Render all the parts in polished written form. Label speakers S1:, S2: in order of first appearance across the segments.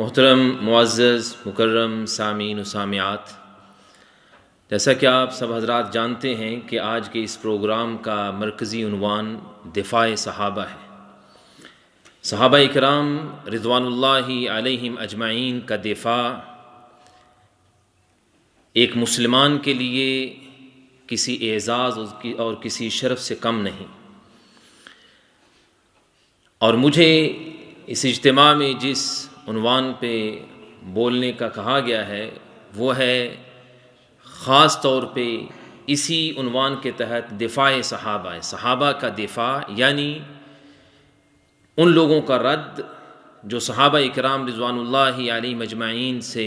S1: محترم معزز مکرم سامعین و سامعات، جیسا کہ آپ سب حضرات جانتے ہیں کہ آج کے اس پروگرام کا مرکزی عنوان دفاع صحابہ ہے۔ صحابہ اکرام رضوان اللہ علیہم اجمعین کا دفاع ایک مسلمان کے لیے کسی اعزاز اور کسی شرف سے کم نہیں، اور مجھے اس اجتماع میں جس عنوان پہ بولنے کا کہا گیا ہے وہ ہے خاص طور پہ اسی عنوان کے تحت دفاع صحابہ ہے۔ صحابہ کا دفاع یعنی ان لوگوں کا رد جو صحابہ اکرام رضوان اللہ علیہم اجمعین سے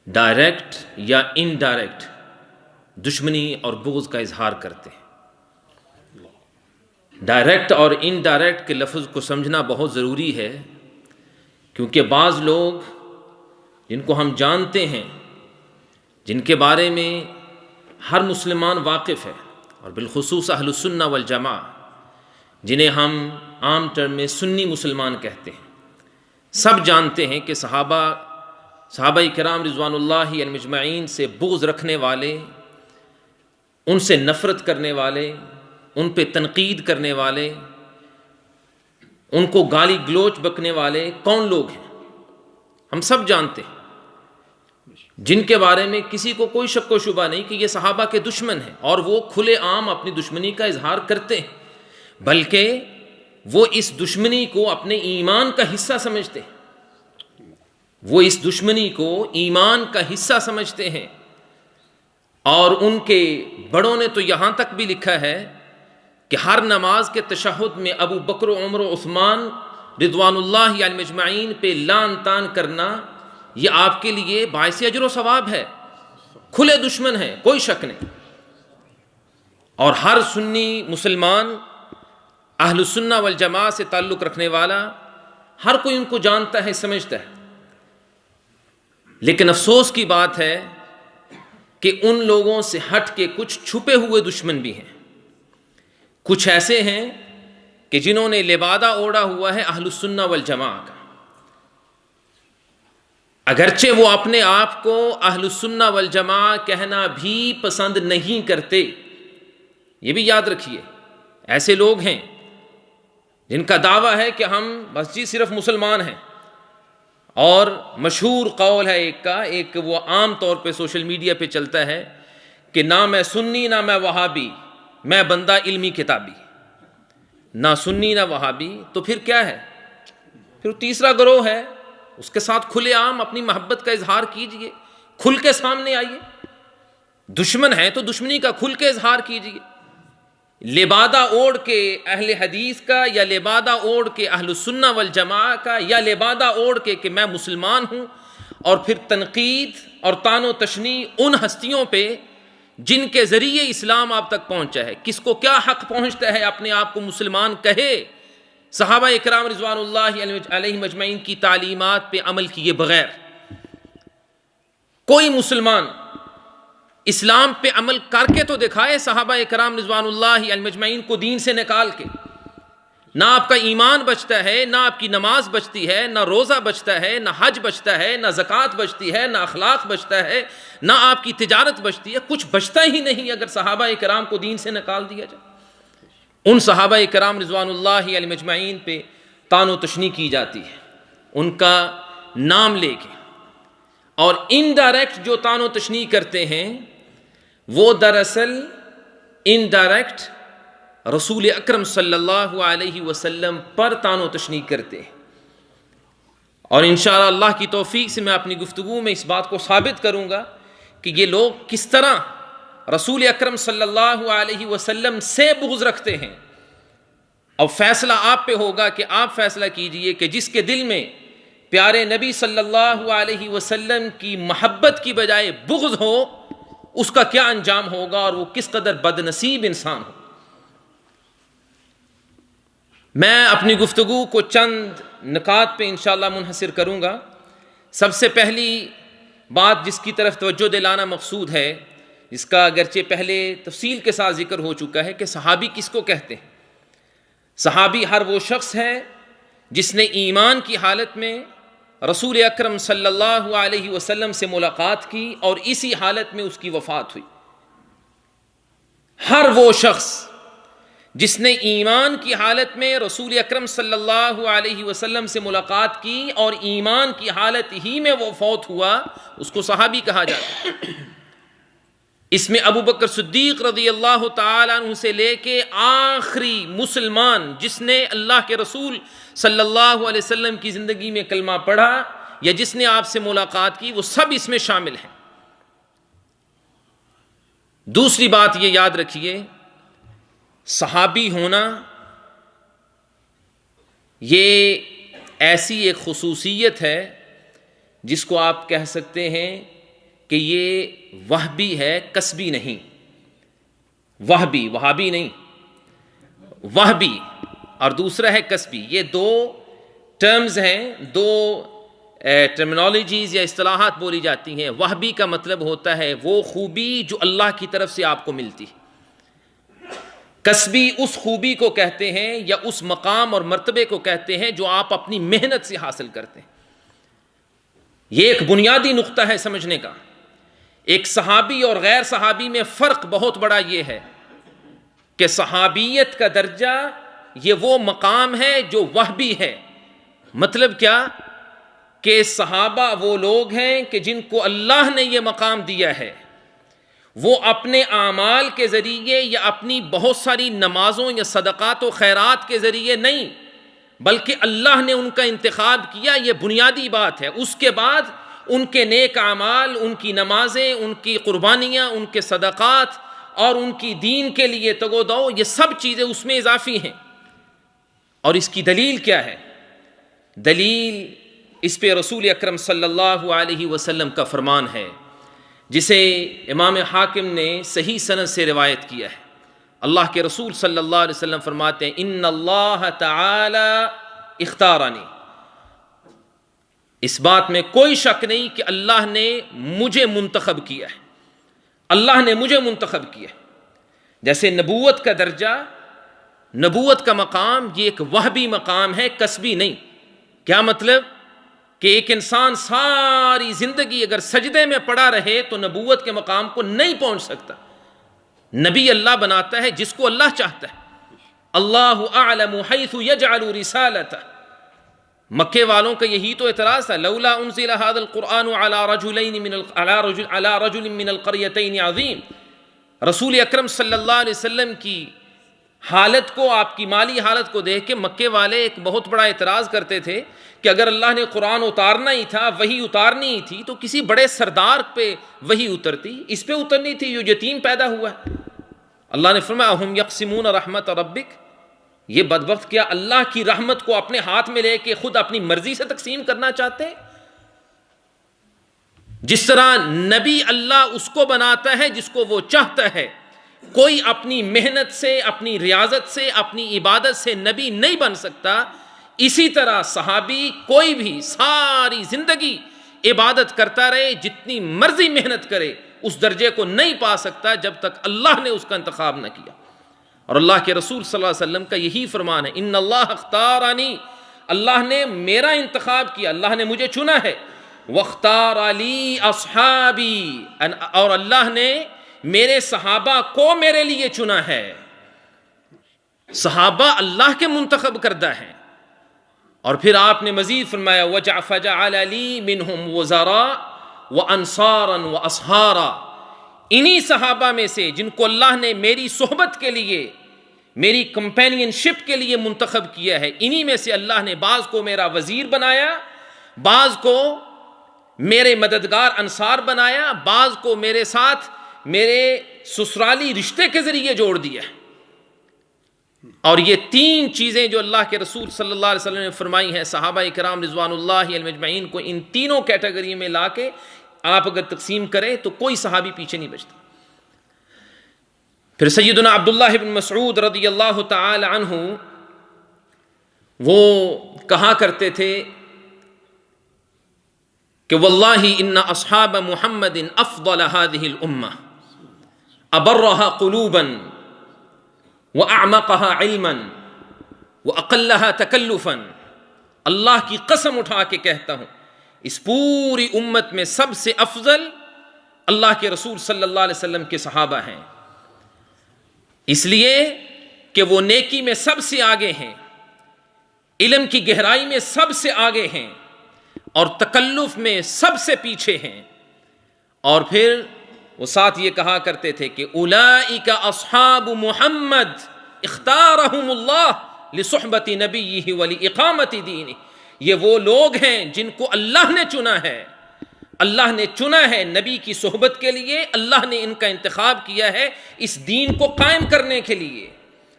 S1: ڈائریکٹ یا انڈائریکٹ دشمنی اور بغض کا اظہار کرتے ہیں۔ ڈائریکٹ اور انڈائریکٹ کے لفظ کو سمجھنا بہت ضروری ہے، کیونکہ بعض لوگ جن کو ہم جانتے ہیں، جن کے بارے میں ہر مسلمان واقف ہے، اور بالخصوص اہل السنہ والجماعہ جنہیں ہم عام ٹرم میں سنی مسلمان کہتے ہیں، سب جانتے ہیں کہ صحابہ کرام رضوان اللہ علیہم اجمعین سے بغض رکھنے والے، ان سے نفرت کرنے والے، ان پہ تنقید کرنے والے، ان کو گالی گلوچ بکنے والے کون لوگ ہیں؟ ہم سب جانتے ہیں، جن کے بارے میں کسی کو کوئی شک و شبہ نہیں کہ یہ صحابہ کے دشمن ہیں، اور وہ کھلے عام اپنی دشمنی کا اظہار کرتے ہیں، بلکہ وہ اس دشمنی کو اپنے ایمان کا حصہ سمجھتے ہیں، وہ اس دشمنی کو ایمان کا حصہ سمجھتے ہیں۔ اور ان کے بڑوں نے تو یہاں تک بھی لکھا ہے کہ ہر نماز کے تشہد میں ابو بکر و عمر و عثمان رضوان اللہ علیہم اجمعین پہ لعن طعن کرنا یہ آپ کے لیے باعث اجر و ثواب ہے۔ کھلے دشمن ہیں، کوئی شک نہیں، اور ہر سنی مسلمان اہل السنہ والجماعہ سے تعلق رکھنے والا ہر کوئی ان کو جانتا ہے، سمجھتا ہے۔ لیکن افسوس کی بات ہے کہ ان لوگوں سے ہٹ کے کچھ چھپے ہوئے دشمن بھی ہیں، کچھ ایسے ہیں کہ جنہوں نے لبادہ اوڑھا ہوا ہے اہل السنہ والجماعہ کا، اگرچہ وہ اپنے آپ کو اہل السنہ والجماعہ کہنا بھی پسند نہیں کرتے۔ یہ بھی یاد رکھیے، ایسے لوگ ہیں جن کا دعویٰ ہے کہ ہم بس جی صرف مسلمان ہیں، اور مشہور قول ہے ایک وہ عام طور پہ سوشل میڈیا پہ چلتا ہے کہ نہ میں سنی نہ میں وہابی، میں بندہ علمی کتابی۔ نہ سنی نہ وہابی تو پھر کیا ہے؟ پھر تیسرا گروہ ہے، اس کے ساتھ کھلے عام اپنی محبت کا اظہار کیجئے، کھل کے سامنے آئیے۔ دشمن ہے تو دشمنی کا کھل کے اظہار کیجئے۔ لبادہ اوڑھ کے اہل حدیث کا، یا لبادہ اوڑھ کے اہل السنہ والجماعہ کا، یا لبادہ اوڑھ کے کہ میں مسلمان ہوں، اور پھر تنقید اور طعن و تشنیع ان ہستیوں پہ جن کے ذریعے اسلام آپ تک پہنچا ہے۔ کس کو کیا حق پہنچتا ہے اپنے آپ کو مسلمان کہے؟ صحابہ اکرام رضوان اللہ علیہم اجمعین کی تعلیمات پہ عمل کیے بغیر کوئی مسلمان اسلام پہ عمل کر کے تو دکھائے، صحابہ اکرام رضوان اللہ علیہم اجمعین کو دین سے نکال کے۔ نہ آپ کا ایمان بچتا ہے، نہ آپ کی نماز بچتی ہے، نہ روزہ بچتا ہے، نہ حج بچتا ہے، نہ زکوٰۃ بچتی ہے، نہ اخلاق بچتا ہے، نہ آپ کی تجارت بچتی ہے، کچھ بچتا ہی نہیں اگر صحابہ کرام کو دین سے نکال دیا جائے۔ ان صحابہ کرام رضوان اللہ علیہم اجمعین پہ طعن و تشنیع کی جاتی ہے، ان کا نام لے کے، اور انڈائریکٹ جو طعن و تشنیع کرتے ہیں وہ دراصل انڈائریکٹ رسول اکرم صلی اللہ علیہ وسلم پر طعن و تشنیع کرتے ہیں۔ اور انشاءاللہ اللہ کی توفیق سے میں اپنی گفتگو میں اس بات کو ثابت کروں گا کہ یہ لوگ کس طرح رسول اکرم صلی اللہ علیہ وسلم سے بغض رکھتے ہیں۔ اب فیصلہ آپ پہ ہوگا کہ آپ فیصلہ کیجئے کہ جس کے دل میں پیارے نبی صلی اللہ علیہ وسلم کی محبت کی بجائے بغض ہو، اس کا کیا انجام ہوگا، اور وہ کس قدر بد نصیب انسان ہو۔ میں اپنی گفتگو کو چند نکات پہ انشاءاللہ منحصر کروں گا۔ سب سے پہلی بات جس کی طرف توجہ دلانا مقصود ہے، جس کا اگرچہ پہلے تفصیل کے ساتھ ذکر ہو چکا ہے کہ صحابی کس کو کہتے ہیں۔ صحابی ہر وہ شخص ہے جس نے ایمان کی حالت میں رسول اکرم صلی اللہ علیہ وسلم سے ملاقات کی اور اسی حالت میں اس کی وفات ہوئی۔ ہر وہ شخص جس نے ایمان کی حالت میں رسول اکرم صلی اللہ علیہ وسلم سے ملاقات کی اور ایمان کی حالت ہی میں وہ فوت ہوا، اس کو صحابی کہا جاتا ہے۔ اس میں ابو بکر صدیق رضی اللہ تعالیٰ عنہ سے لے کے آخری مسلمان جس نے اللہ کے رسول صلی اللہ علیہ وسلم کی زندگی میں کلمہ پڑھا یا جس نے آپ سے ملاقات کی، وہ سب اس میں شامل ہیں۔ دوسری بات یہ یاد رکھیے، صحابی ہونا یہ ایسی ایک خصوصیت ہے جس کو آپ کہہ سکتے ہیں کہ یہ وہبی ہے، کسبی نہیں۔ وہابی نہیں، وہبی اور دوسرا ہے کسبی۔ یہ دو ٹرمز ہیں، دو ٹرمینالوجیز یا اصطلاحات بولی جاتی ہیں۔ وہبی کا مطلب ہوتا ہے وہ خوبی جو اللہ کی طرف سے آپ کو ملتی ہے۔ کسبی اس خوبی کو کہتے ہیں یا اس مقام اور مرتبے کو کہتے ہیں جو آپ اپنی محنت سے حاصل کرتے ہیں۔ یہ ایک بنیادی نقطہ ہے سمجھنے کا۔ ایک صحابی اور غیر صحابی میں فرق بہت بڑا یہ ہے کہ صحابیت کا درجہ یہ وہ مقام ہے جو وہبی ہے۔ مطلب کیا کہ صحابہ وہ لوگ ہیں کہ جن کو اللہ نے یہ مقام دیا ہے، وہ اپنے اعمال کے ذریعے یا اپنی بہت ساری نمازوں یا صدقات و خیرات کے ذریعے نہیں، بلکہ اللہ نے ان کا انتخاب کیا۔ یہ بنیادی بات ہے۔ اس کے بعد ان کے نیک اعمال، ان کی نمازیں، ان کی قربانیاں، ان کے صدقات اور ان کی دین کے لیے تگ و دو، یہ سب چیزیں اس میں اضافی ہیں۔ اور اس کی دلیل کیا ہے؟ دلیل اس پہ رسول اکرم صلی اللہ علیہ وسلم کا فرمان ہے، جسے امام حاکم نے صحیح سند سے روایت کیا ہے۔ اللہ کے رسول صلی اللہ علیہ وسلم فرماتے ہیں ان اللہ تعالی اختارنی۔ اس بات میں کوئی شک نہیں کہ اللہ نے مجھے منتخب کیا ہے، اللہ نے مجھے منتخب کیا ہے۔ جیسے نبوت کا درجہ، نبوت کا مقام یہ ایک وہبی مقام ہے، کسبی نہیں۔ کیا مطلب؟ کہ ایک انسان ساری زندگی اگر سجدے میں پڑا رہے تو نبوت کے مقام کو نہیں پہنچ سکتا۔ نبی اللہ بناتا ہے جس کو اللہ چاہتا ہے۔ اللہ اعلم حیث یجعل رسالتہ۔ مکے والوں کا یہی تو اعتراض تھا، لولا انزل هذا القرآن على رجل من القریتین عظیم۔ رسول اکرم صلی اللہ علیہ وسلم کی حالت کو، آپ کی مالی حالت کو دیکھ کے مکے والے ایک بہت بڑا اعتراض کرتے تھے کہ اگر اللہ نے قرآن اتارنا ہی تھا، وحی اتارنی ہی تھی، تو کسی بڑے سردار پہ وحی اترتی، اس پہ اترنی تھی جو یتیم پیدا ہوا ہے۔ اللہ نے فرمایا ہم یقسمون رحمت ربک، یہ بدبخت کیا اللہ کی رحمت کو اپنے ہاتھ میں لے کے خود اپنی مرضی سے تقسیم کرنا چاہتے ہیں؟ جس طرح نبی اللہ اس کو بناتا ہے جس کو وہ چاہتا ہے، کوئی اپنی محنت سے، اپنی ریاضت سے، اپنی عبادت سے نبی نہیں بن سکتا۔ اسی طرح صحابی کوئی بھی ساری زندگی عبادت کرتا رہے، جتنی مرضی محنت کرے، اس درجے کو نہیں پا سکتا جب تک اللہ نے اس کا انتخاب نہ کیا۔ اور اللہ کے رسول صلی اللہ علیہ وسلم کا یہی فرمان ہے ان اللہ اختارانی، اللہ نے میرا انتخاب کیا، اللہ نے مجھے چنا ہے۔ واختار علی اصحابی، اور اللہ نے میرے صحابہ کو میرے لیے چنا ہے۔ صحابہ اللہ کے منتخب کردہ ہیں۔ اور پھر آپ نے مزید فرمایا فَجَعَلَ لِي مِنْهُمْ وُزَرَاءَ وَأَنصَارًا وَأَصْحَارًا، انہی صحابہ میں سے جن کو اللہ نے میری صحبت کے لیے، میری کمپینین شپ کے لیے منتخب کیا ہے، انہی میں سے اللہ نے بعض کو میرا وزیر بنایا، بعض کو میرے مددگار انصار بنایا، بعض کو میرے ساتھ میرے سسرالی رشتے کے ذریعے جوڑ دیا۔ اور یہ تین چیزیں جو اللہ کے رسول صلی اللہ علیہ وسلم نے فرمائی ہیں، صحابہ کرام رضوان اللہ علیہم اجمعین کو ان تینوں کیٹیگری میں لا کے آپ اگر تقسیم کریں تو کوئی صحابی پیچھے نہیں بچتا۔ پھر سیدنا عبداللہ بن مسعود رضی اللہ تعالی عنہ وہ کہا کرتے تھے کہ واللہ ان اصحاب محمد افضل هذه الامہ ابرها قلوبا واعمقها علما واقلها تکلفا۔ اللہ کی قسم اٹھا کے کہتا ہوں اس پوری امت میں سب سے افضل اللہ کے رسول صلی اللہ علیہ وسلم کے صحابہ ہیں، اس لیے کہ وہ نیکی میں سب سے آگے ہیں، علم کی گہرائی میں سب سے آگے ہیں، اور تکلف میں سب سے پیچھے ہیں۔ اور پھر وہ ساتھ یہ کہا کرتے تھے کہ اولئک اصحاب محمد اختارہم اللہ لصحبت نبیہ ولاقامت دینہ، یہ وہ لوگ ہیں جن کو اللہ نے چنا ہے، اللہ نے چنا ہے نبی کی صحبت کے لیے، اللہ نے ان کا انتخاب کیا ہے اس دین کو قائم کرنے کے لیے،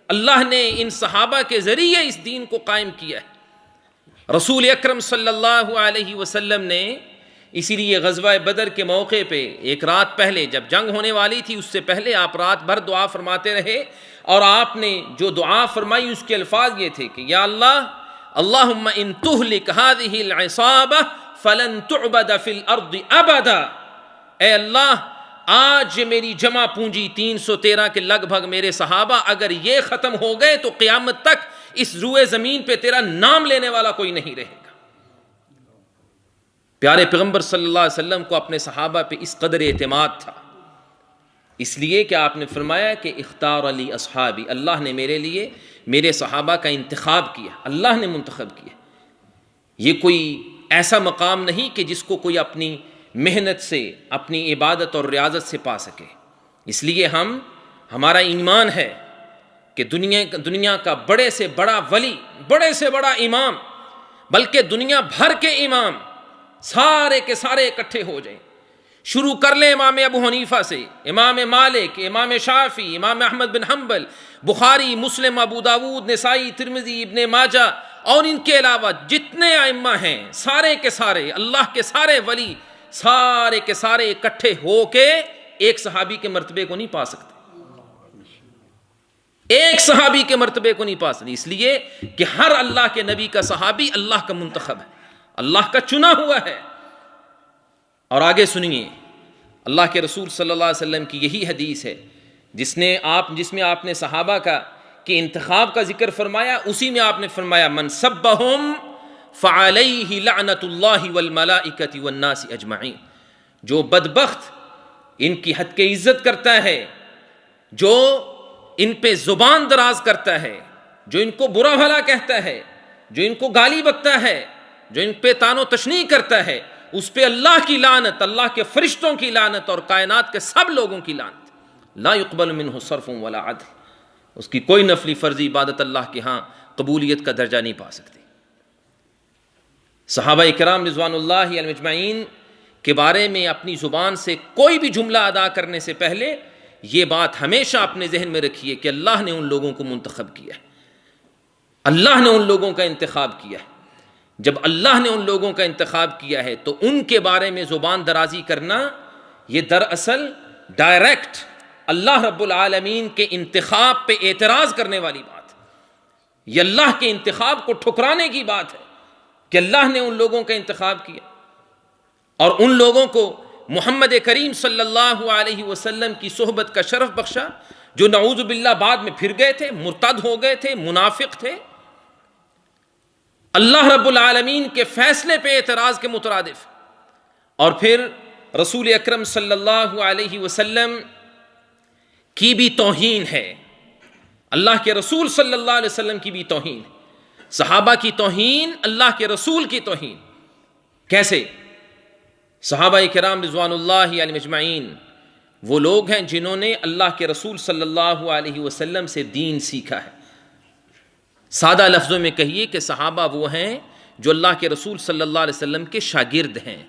S1: اللہ نے ان صحابہ کے ذریعے اس دین کو قائم کیا ہے۔ رسول اکرم صلی اللہ علیہ وسلم نے اسی لیے غزوہ بدر کے موقع پہ ایک رات پہلے جب جنگ ہونے والی تھی، اس سے پہلے آپ رات بھر دعا فرماتے رہے، اور آپ نے جو دعا فرمائی اس کے الفاظ یہ تھے کہ یا اللہ اللہم ان تہلک ہذہ العصابہ فلن تعبد فی الارض ابدا، اے اللہ آج میری جمع پونجی 313 کے لگ بھگ میرے صحابہ اگر یہ ختم ہو گئے تو قیامت تک اس روئے زمین پہ تیرا نام لینے والا کوئی نہیں رہے گا۔ پیارے پیغمبر صلی اللہ علیہ وسلم کو اپنے صحابہ پہ اس قدر اعتماد تھا، اس لیے کہ آپ نے فرمایا کہ اختار لی اصحابی، اللہ نے میرے لیے میرے صحابہ کا انتخاب کیا، اللہ نے منتخب کیا۔ یہ کوئی ایسا مقام نہیں کہ جس کو کوئی اپنی محنت سے، اپنی عبادت اور ریاضت سے پا سکے، اس لیے ہمارا ایمان ہے کہ دنیا کا بڑے سے بڑا ولی، بڑے سے بڑا امام، بلکہ دنیا بھر کے امام سارے کے سارے اکٹھے ہو جائیں، شروع کر لیں امام ابو حنیفہ سے، امام مالک، امام شافعی، امام احمد بن حنبل، بخاری، مسلم، ابو داود، نسائی، ترمذی، ابن ماجہ، اور ان کے علاوہ جتنے ائمہ ہیں سارے کے سارے، اللہ کے سارے ولی سارے کے سارے اکٹھے ہو کے ایک صحابی کے مرتبے کو نہیں پا سکتے، ایک صحابی کے مرتبے کو نہیں پا سکتے، اس لیے کہ ہر اللہ کے نبی کا صحابی اللہ کا منتخب ہے، اللہ کا چنا ہوا ہے۔ اور آگے سنیے، اللہ کے رسول صلی اللہ علیہ وسلم کی یہی حدیث ہے جس میں آپ نے صحابہ کا کہ انتخاب کا ذکر فرمایا، اسی میں آپ نے فرمایا من سبہم فعلیہ لعنت اللہ والملائکۃ والناس اجمعین، جو بدبخت ان کی حد کی عزت کرتا ہے، جو ان پہ زبان دراز کرتا ہے، جو ان کو برا بھلا کہتا ہے، جو ان کو گالی بکتا ہے، جو ان پہ طعن و تشنیع کرتا ہے، اس پہ اللہ کی لعنت، اللہ کے فرشتوں کی لعنت اور کائنات کے سب لوگوں کی لعنت، لا يقبل منہ صرف ولا عدل، اس کی کوئی نفلی فرضی عبادت اللہ کے ہاں قبولیت کا درجہ نہیں پا سکتی۔ صحابہ کرام رضوان اللہ علیہم اجمعین کے بارے میں اپنی زبان سے کوئی بھی جملہ ادا کرنے سے پہلے یہ بات ہمیشہ اپنے ذہن میں رکھیے کہ اللہ نے ان لوگوں کو منتخب کیا ہے، اللہ نے ان لوگوں کا انتخاب کیا ہے۔ جب اللہ نے ان لوگوں کا انتخاب کیا ہے تو ان کے بارے میں زبان درازی کرنا یہ دراصل ڈائریکٹ اللہ رب العالمین کے انتخاب پہ اعتراض کرنے والی بات ہے، یہ اللہ کے انتخاب کو ٹھکرانے کی بات ہے کہ اللہ نے ان لوگوں کا انتخاب کیا اور ان لوگوں کو محمد کریم صلی اللہ علیہ وسلم کی صحبت کا شرف بخشا، جو نعوذ باللہ بعد میں پھر گئے تھے، مرتد ہو گئے تھے، منافق تھے، اللہ رب العالمین کے فیصلے پہ اعتراض کے مترادف۔ اور پھر رسول اکرم صلی اللہ علیہ وسلم کی بھی توہین ہے، اللہ کے رسول صلی اللہ علیہ وسلم کی بھی توہین، صحابہ کی توہین، اللہ کے رسول کی توہین۔ کیسے؟ صحابہ کرام رضوان اللہ علیہم اجمعین وہ لوگ ہیں جنہوں نے اللہ کے رسول صلی اللہ علیہ وسلم سے دین سیکھا ہے۔ سادہ لفظوں میں کہیے کہ صحابہ وہ ہیں جو اللہ کے رسول صلی اللہ علیہ وسلم کے شاگرد ہیں۔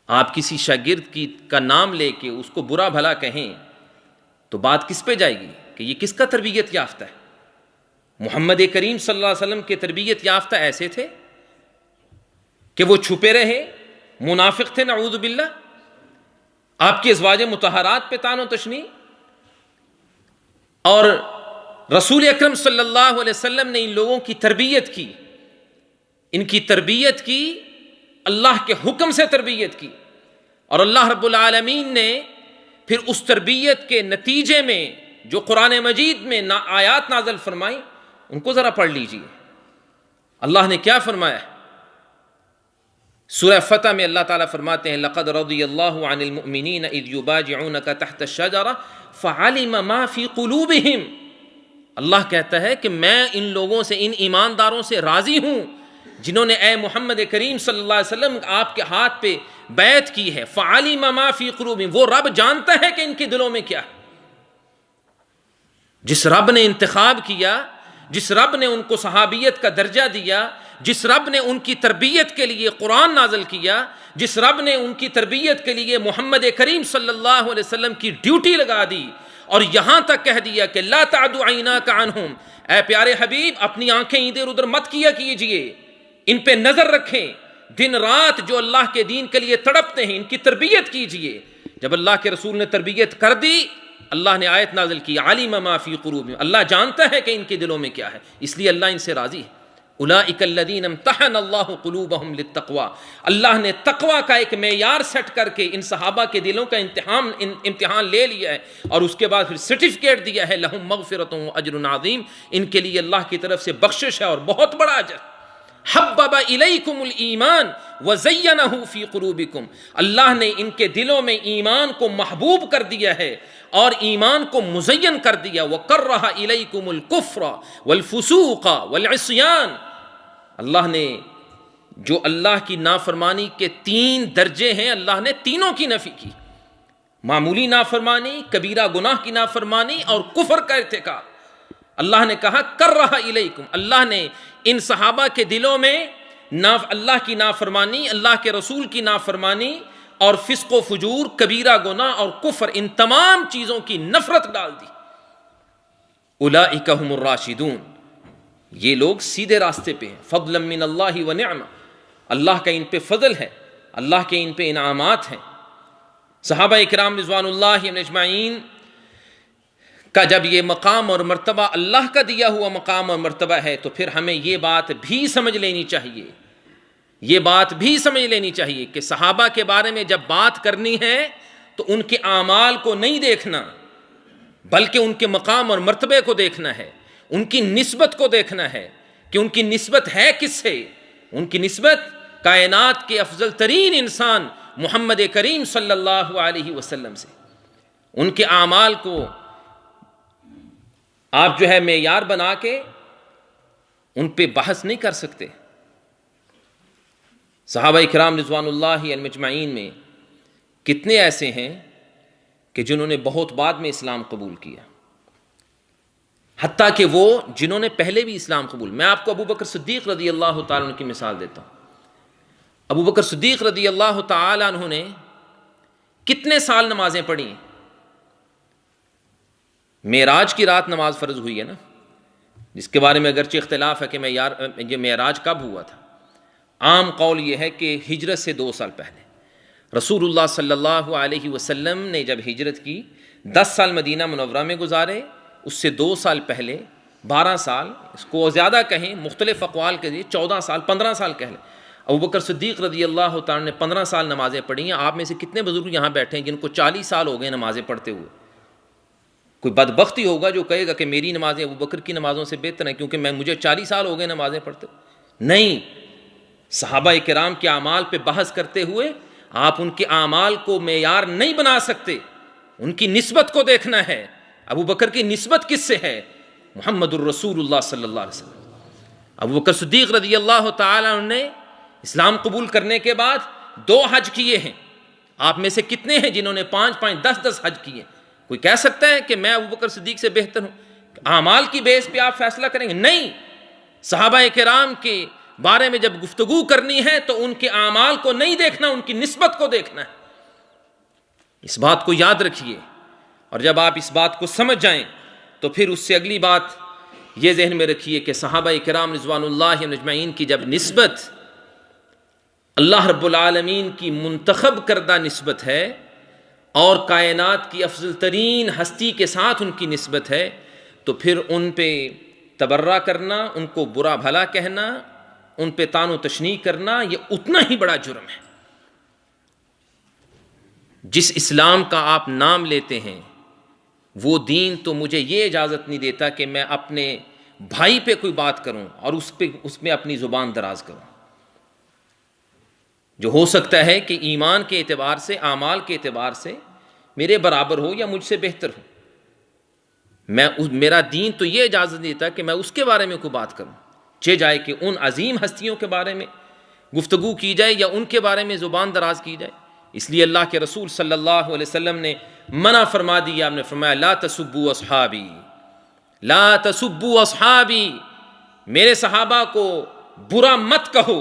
S1: آپ کسی شاگرد کا نام لے کے اس کو برا بھلا کہیں تو بات کس پہ جائے گی کہ یہ کس کا تربیت یافتہ ہے؟ محمد کریم صلی اللہ علیہ وسلم کے تربیت یافتہ ایسے تھے کہ وہ چھپے رہے، منافق تھے نعوذ باللہ، آپ کی ازواج مطہرات پہ طعن و تشنیع، اور رسول اکرم صلی اللہ علیہ وسلم نے ان لوگوں کی تربیت کی، ان کی تربیت کی، اللہ کے حکم سے تربیت کی، اور اللہ رب العالمین نے پھر اس تربیت کے نتیجے میں جو قرآن مجید میں آیات نازل فرمائی ان کو ذرا پڑھ لیجئے۔ اللہ نے کیا فرمایا؟ سورہ فتح میں اللہ تعالیٰ فرماتے ہیں لقد رضی اللہ عن المؤمنین اذ یبایعونک تحت الشجرہ فعلم ما فی قلوبہم. اللہ کہتا ہے کہ میں ان لوگوں سے، ان ایمانداروں سے راضی ہوں جنہوں نے اے محمد کریم صلی اللہ علیہ وسلم آپ کے ہاتھ پہ بیعت کی ہے. فعلم ما فی قلوبہم، وہ رب جانتا ہے کہ ان کے دلوں میں کیا ہے. جس رب نے انتخاب کیا، جس رب نے ان کو صحابیت کا درجہ دیا، جس رب نے ان کی تربیت کے لیے قرآن نازل کیا، جس رب نے ان کی تربیت کے لیے محمد کریم صلی اللہ علیہ وسلم کی ڈیوٹی لگا دی اور یہاں تک کہہ دیا کہ لا تعد عیناک عنہم، اے پیارے حبیب اپنی آنکھیں ادھر ادھر مت کیا کیجئے، ان پہ نظر رکھیں، دن رات جو اللہ کے دین کے لیے تڑپتے ہیں ان کی تربیت کیجئے. جب اللہ کے رسول نے تربیت کر دی، اللہ نے آیت نازل کی علیم ما فی قلوبہم، اللہ جانتا ہے کہ ان کے دلوں میں کیا ہے، اس لیے اللہ ان سے راضی ہے. اولئک الذین امتحن اللہ قلوبہم للتقوی، اللہ نے تقوی کا ایک معیار سیٹ کر کے ان صحابہ کے دلوں کا امتحان لے لیا ہے اور اس کے بعد پھر سرٹیفکیٹ دیا ہے لہم مغفرۃ واجر عظیم، ان کے لیے اللہ کی طرف سے بخشش ہے اور بہت بڑا اجر. حبب الیکم الایمان وزینہ فی قلوبکم، اللہ نے ان کے دلوں میں ایمان کو محبوب کر دیا ہے اور ایمان کو مزین کر دیا. وکرہ الیکم الکفر والفسوق والعصیان، اللہ نے جو اللہ کی نافرمانی کے 3 درجے ہیں اللہ نے تینوں کی نفی کی، معمولی نافرمانی، کبیرہ گناہ کی نافرمانی اور کفر کا ارتکاب. اللہ نے کہا کرہ الیکم، اللہ نے ان صحابہ کے دلوں میں اللہ کی نافرمانی، اللہ کے رسول کی نافرمانی اور فسق و فجور، کبیرہ گناہ اور کفر، ان تمام چیزوں کی نفرت ڈال دی. اولئک هم الراشدون، یہ لوگ سیدھے راستے پہ ہیں. فضلا من اللہ و نعمہ، اللہ کا ان پہ فضل ہے، اللہ کے ان پہ انعامات ہیں. صحابہ اکرام رضوان اللہ علیہم اجمعین کا جب یہ مقام اور مرتبہ اللہ کا دیا ہوا مقام اور مرتبہ ہے تو پھر ہمیں یہ بات بھی سمجھ لینی چاہیے، یہ بات بھی سمجھ لینی چاہیے کہ صحابہ کے بارے میں جب بات کرنی ہے تو ان کے اعمال کو نہیں دیکھنا بلکہ ان کے مقام اور مرتبے کو دیکھنا ہے، ان کی نسبت کو دیکھنا ہے کہ ان کی نسبت ہے کس سے. ان کی نسبت کائنات کے افضل ترین انسان محمد کریم صلی اللہ علیہ وسلم سے. ان کے اعمال کو آپ جو ہے معیار بنا کے ان پہ بحث نہیں کر سکتے. صحابہ اکرام رضوان اللہ علیہم اجمعین میں کتنے ایسے ہیں کہ جنہوں نے بہت بعد میں اسلام قبول کیا، حتیٰ کہ وہ جنہوں نے پہلے بھی اسلام قبول. میں آپ کو ابو بکر صدیق رضی اللہ تعالیٰ عنہ کی مثال دیتا ہوں. ابو بکر صدیق رضی اللہ تعالیٰ عنہ نے کتنے سال نمازیں پڑھی ہیں؟ معراج کی رات نماز فرض ہوئی ہے نا، جس کے بارے میں اگرچہ اختلاف ہے کہ یہ معراج کب ہوا تھا. عام قول یہ ہے کہ ہجرت سے 2 سال پہلے. رسول اللہ صلی اللہ علیہ وسلم نے جب ہجرت کی 10 سال مدینہ منورہ میں گزارے، اس سے 2 سال پہلے 12 سال، اس کو زیادہ کہیں مختلف اقوال کے لیے 14 سال 15 سال کہہ لیں. ابو بکر صدیق رضی اللہ تعالیٰ نے 15 سال نمازیں پڑھی ہیں. آپ میں سے کتنے بزرگ یہاں بیٹھے ہیں جن کو 40 سال ہو گئے نمازیں پڑھتے ہوئے؟ کوئی بدبختی ہوگا جو کہے گا کہ میری نمازیں ابو بکر کی نمازوں سے بہتر ہیں کیونکہ مجھے 40 سال ہو گئے نمازیں پڑھتے. نہیں، صحابہ کرام کے اعمال پہ بحث کرتے ہوئے آپ ان کے اعمال کو معیار نہیں بنا سکتے، ان کی نسبت کو دیکھنا ہے. ابو بکر کی نسبت کس سے ہے؟ محمد الرسول اللہ صلی اللہ علیہ وسلم. ابو بکر صدیق رضی اللہ تعالیٰ عنہ نے اسلام قبول کرنے کے بعد 2 حج کیے ہیں. آپ میں سے کتنے ہیں جنہوں نے 5 10 حج کیے؟ کوئی کہہ سکتا ہے کہ میں ابو بکر صدیق سے بہتر ہوں؟ اعمال کی بیس پہ آپ فیصلہ کریں گے؟ نہیں. صحابہ کرام کے بارے میں جب گفتگو کرنی ہے تو ان کے اعمال کو نہیں دیکھنا، ان کی نسبت کو دیکھنا ہے. اس بات کو یاد رکھیے، اور جب آپ اس بات کو سمجھ جائیں تو پھر اس سے اگلی بات یہ ذہن میں رکھیے کہ صحابہ کرام رضوان اللہ اجمعین کی جب نسبت اللہ رب العالمین کی منتخب کردہ نسبت ہے اور کائنات کی افضل ترین ہستی کے ساتھ ان کی نسبت ہے تو پھر ان پہ تبرہ کرنا، ان کو برا بھلا کہنا، ان پہ طعن و تشنیع کرنا یہ اتنا ہی بڑا جرم ہے. جس اسلام کا آپ نام لیتے ہیں وہ دین تو مجھے یہ اجازت نہیں دیتا کہ میں اپنے بھائی پہ کوئی بات کروں اور اس میں اپنی زبان دراز کروں. جو ہو سکتا ہے کہ ایمان کے اعتبار سے، اعمال کے اعتبار سے میرے برابر ہو یا مجھ سے بہتر ہو، میرا دین تو یہ اجازت دیتا کہ میں اس کے بارے میں کوئی بات کروں، چہ جائے کہ ان عظیم ہستیوں کے بارے میں گفتگو کی جائے یا ان کے بارے میں زبان دراز کی جائے۔ اس لیے اللہ کے رسول صلی اللہ علیہ وسلم نے منع فرما دیا، آپ نے فرمایا لا تسبوا اصحابی، لا تسبوا اصحابی، میرے صحابہ کو برا مت کہو۔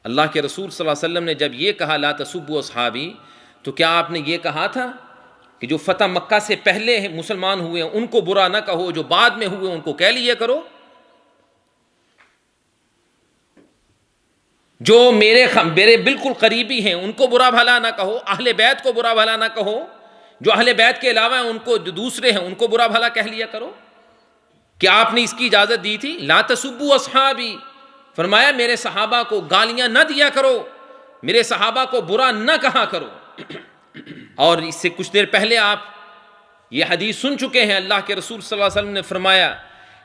S1: اللہ کے رسول صلی اللہ علیہ وسلم نے جب یہ کہا لا تسبوا اصحابی، تو کیا آپ نے یہ کہا تھا کہ جو فتح مکہ سے پہلے مسلمان ہوئے ہیں ان کو برا نہ کہو، جو بعد میں ہوئے ان کو کہہ لیا کرو؟ جو میرے بالکل قریبی ہیں ان کو برا بھلا نہ کہو، اہل بیت کو برا بھلا نہ کہو، جو اہل بیت کے علاوہ ہیں ان کو، جو دوسرے ہیں ان کو برا بھلا کہہ لیا کرو۔ کیا آپ نے اس کی اجازت دی تھی؟ لا تسبوا اصحابی، فرمایا میرے صحابہ کو گالیاں نہ دیا کرو، میرے صحابہ کو برا نہ کہا کرو۔ اور اس سے کچھ دیر پہلے آپ یہ حدیث سن چکے ہیں، اللہ کے رسول صلی اللہ علیہ وسلم نے فرمایا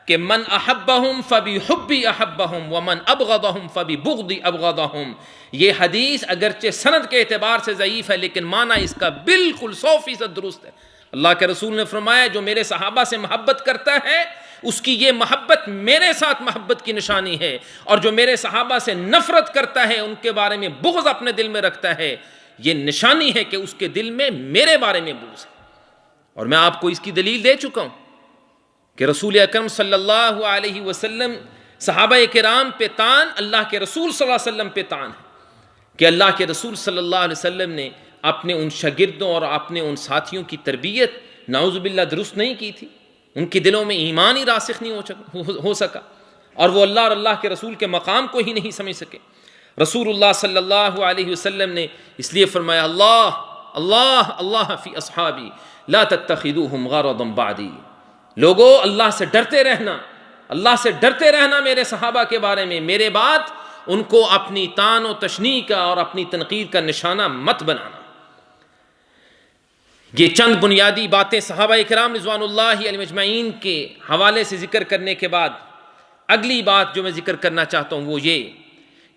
S1: کہ من احبہم فبحبی احبہم ومن ابغضہم فببغضی ابغضہم۔ یہ حدیث اگرچہ سند کے اعتبار سے ضعیف ہے لیکن معنی اس کا بالکل 100% درست ہے۔ اللہ کے رسول نے فرمایا جو میرے صحابہ سے محبت کرتا ہے اس کی یہ محبت میرے ساتھ محبت کی نشانی ہے، اور جو میرے صحابہ سے نفرت کرتا ہے، ان کے بارے میں بغض اپنے دل میں رکھتا ہے، یہ نشانی ہے کہ اس کے دل میں میرے بارے میں بغض ہے۔ اور میں آپ کو اس کی دلیل دے چکا ہوں کہ رسول اکرم صلی اللہ علیہ وسلم صحابہ کرام پہ تان، اللہ کے رسول صلی اللہ علیہ وسلم پہ تان ہے کہ اللہ کے رسول صلی اللہ علیہ وسلم نے اپنے ان شاگردوں اور اپنے ان ساتھیوں کی تربیت نعوذ باللہ درست نہیں کی تھی، ان کے دلوں میں ایمان ہی راسخ نہیں ہو سکا، اور وہ اللہ اور اللہ کے رسول کے مقام کو ہی نہیں سمجھ سکے۔ رسول اللہ صلی اللہ علیہ وسلم نے اس لیے فرمایا اللہ اللہ اللہ فی اصحابی لا تتخذوہم غرضا بعدی، لوگو اللہ سے ڈرتے رہنا، اللہ سے ڈرتے رہنا میرے صحابہ کے بارے میں، میرے بعد ان کو اپنی طعن و تشنیع کا اور اپنی تنقید کا نشانہ مت بنانا۔ یہ چند بنیادی باتیں صحابہ کرام رضوان اللہ علیہم اجمعین کے حوالے سے ذکر کرنے کے بعد اگلی بات جو میں ذکر کرنا چاہتا ہوں وہ یہ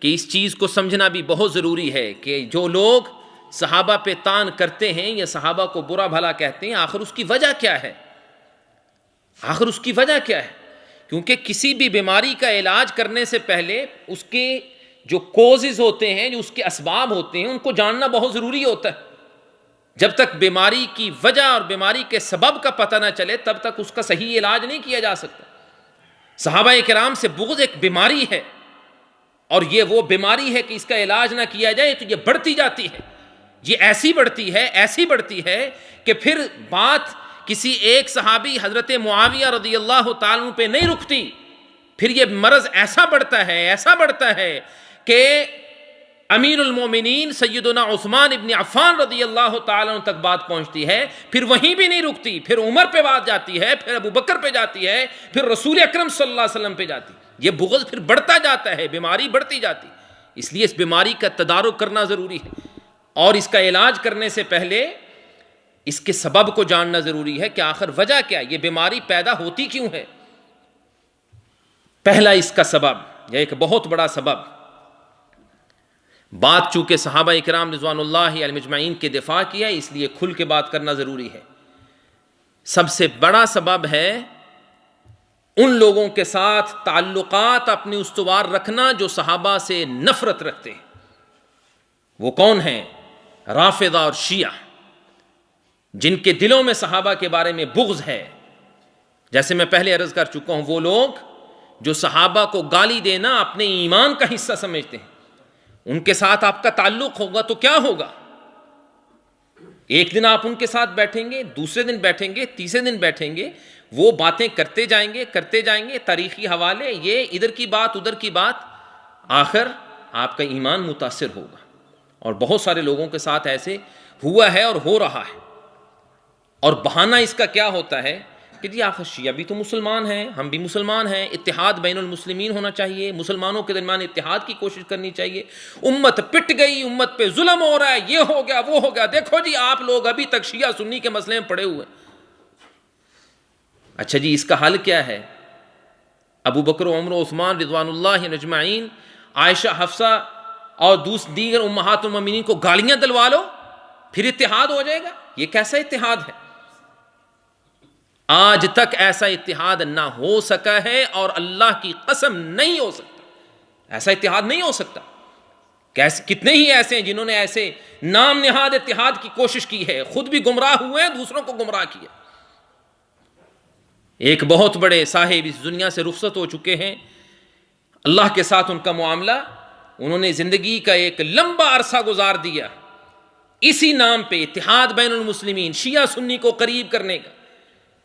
S1: کہ اس چیز کو سمجھنا بھی بہت ضروری ہے کہ جو لوگ صحابہ پہ طعن کرتے ہیں یا صحابہ کو برا بھلا کہتے ہیں، آخر اس کی وجہ کیا ہے؟ آخر اس کی وجہ کیا ہے؟ کیونکہ کسی بھی بیماری کا علاج کرنے سے پہلے اس کے جو کوزز ہوتے ہیں، جو اس کے اسباب ہوتے ہیں، ان کو جاننا بہت ضروری ہوتا ہے۔ جب تک بیماری کی وجہ اور بیماری کے سبب کا پتہ نہ چلے تب تک اس کا صحیح علاج نہیں کیا جا سکتا۔ صحابہ کرام سے بغض ایک بیماری ہے، اور یہ وہ بیماری ہے کہ اس کا علاج نہ کیا جائے تو یہ بڑھتی جاتی ہے، یہ ایسی بڑھتی ہے کہ پھر بات کسی ایک صحابی حضرت معاویہ رضی اللہ تعالیٰ عنہ پہ نہیں رکتی، پھر یہ مرض ایسا بڑھتا ہے کہ امیر المومنین سیدنا عثمان ابن عفان رضی اللہ تعالیٰ عنہ تک بات پہنچتی ہے، پھر وہیں بھی نہیں رکتی، پھر عمر پہ بات جاتی ہے، پھر ابو بکر پہ جاتی ہے، پھر رسول اکرم صلی اللہ علیہ وسلم پہ جاتی ہے۔ یہ بغض پھر بڑھتا جاتا ہے، بیماری بڑھتی جاتی، اس لیے اس بیماری کا تدارک کرنا ضروری ہے، اور اس کا علاج کرنے سے پہلے اس کے سبب کو جاننا ضروری ہے کہ آخر وجہ کیا ہے، یہ بیماری پیدا ہوتی کیوں ہے۔ پہلا اس کا سبب، یا ایک بہت بڑا سبب، بات چونکہ صحابہ اکرام رضوان اللہ علیہم اجمعین کے دفاع کیا ہے اس لیے کھل کے بات کرنا ضروری ہے۔ سب سے بڑا سبب ہے ان لوگوں کے ساتھ تعلقات اپنی استوار رکھنا جو صحابہ سے نفرت رکھتے ہیں۔ وہ کون ہیں؟ رافضہ اور شیعہ، جن کے دلوں میں صحابہ کے بارے میں بغض ہے۔ جیسے میں پہلے عرض کر چکا ہوں، وہ لوگ جو صحابہ کو گالی دینا اپنے ایمان کا حصہ سمجھتے ہیں، ان کے ساتھ آپ کا تعلق ہوگا تو کیا ہوگا؟ ایک دن آپ ان کے ساتھ بیٹھیں گے، دوسرے دن بیٹھیں گے، تیسرے دن بیٹھیں گے، وہ باتیں کرتے جائیں گے، تاریخی حوالے، یہ ادھر کی بات ادھر کی بات، آخر آپ کا ایمان متاثر ہوگا۔ اور بہت سارے لوگوں کے ساتھ ایسے ہوا ہے اور ہو رہا ہے۔ اور بہانہ اس کا کیا ہوتا ہے کہ جی آخر شیعہ بھی تو مسلمان ہیں، ہم بھی مسلمان ہیں، اتحاد بین المسلمین ہونا چاہیے، مسلمانوں کے درمیان اتحاد کی کوشش کرنی چاہیے، امت پٹ گئی، امت پہ ظلم ہو رہا ہے، یہ ہو گیا وہ ہو گیا، دیکھو جی آپ لوگ ابھی تک شیعہ سنی کے مسئلے میں پڑے ہوئے۔ اچھا جی اس کا حل کیا ہے؟ ابو بکر و عمر و عثمان رضوان اللہ اجمعین، عائشہ حفصہ اور دیگر امہات المومنین کو گالیاں دلوا لو پھر اتحاد ہو جائے گا؟ یہ کیسا اتحاد ہے؟ آج تک ایسا اتحاد نہ ہو سکا ہے اور اللہ کی قسم نہیں ہو سکتا، ایسا اتحاد نہیں ہو سکتا۔ کتنے ہی ایسے ہیں جنہوں نے ایسے نام نہاد اتحاد کی کوشش کی ہے، خود بھی گمراہ ہوئے ہیں، دوسروں کو گمراہ کیا۔ ایک بہت بڑے صاحب اس دنیا سے رخصت ہو چکے ہیں، اللہ کے ساتھ ان کا معاملہ، انہوں نے زندگی کا ایک لمبا عرصہ گزار دیا اسی نام پہ، اتحاد بین المسلمین، شیعہ سنی کو قریب کرنے کا۔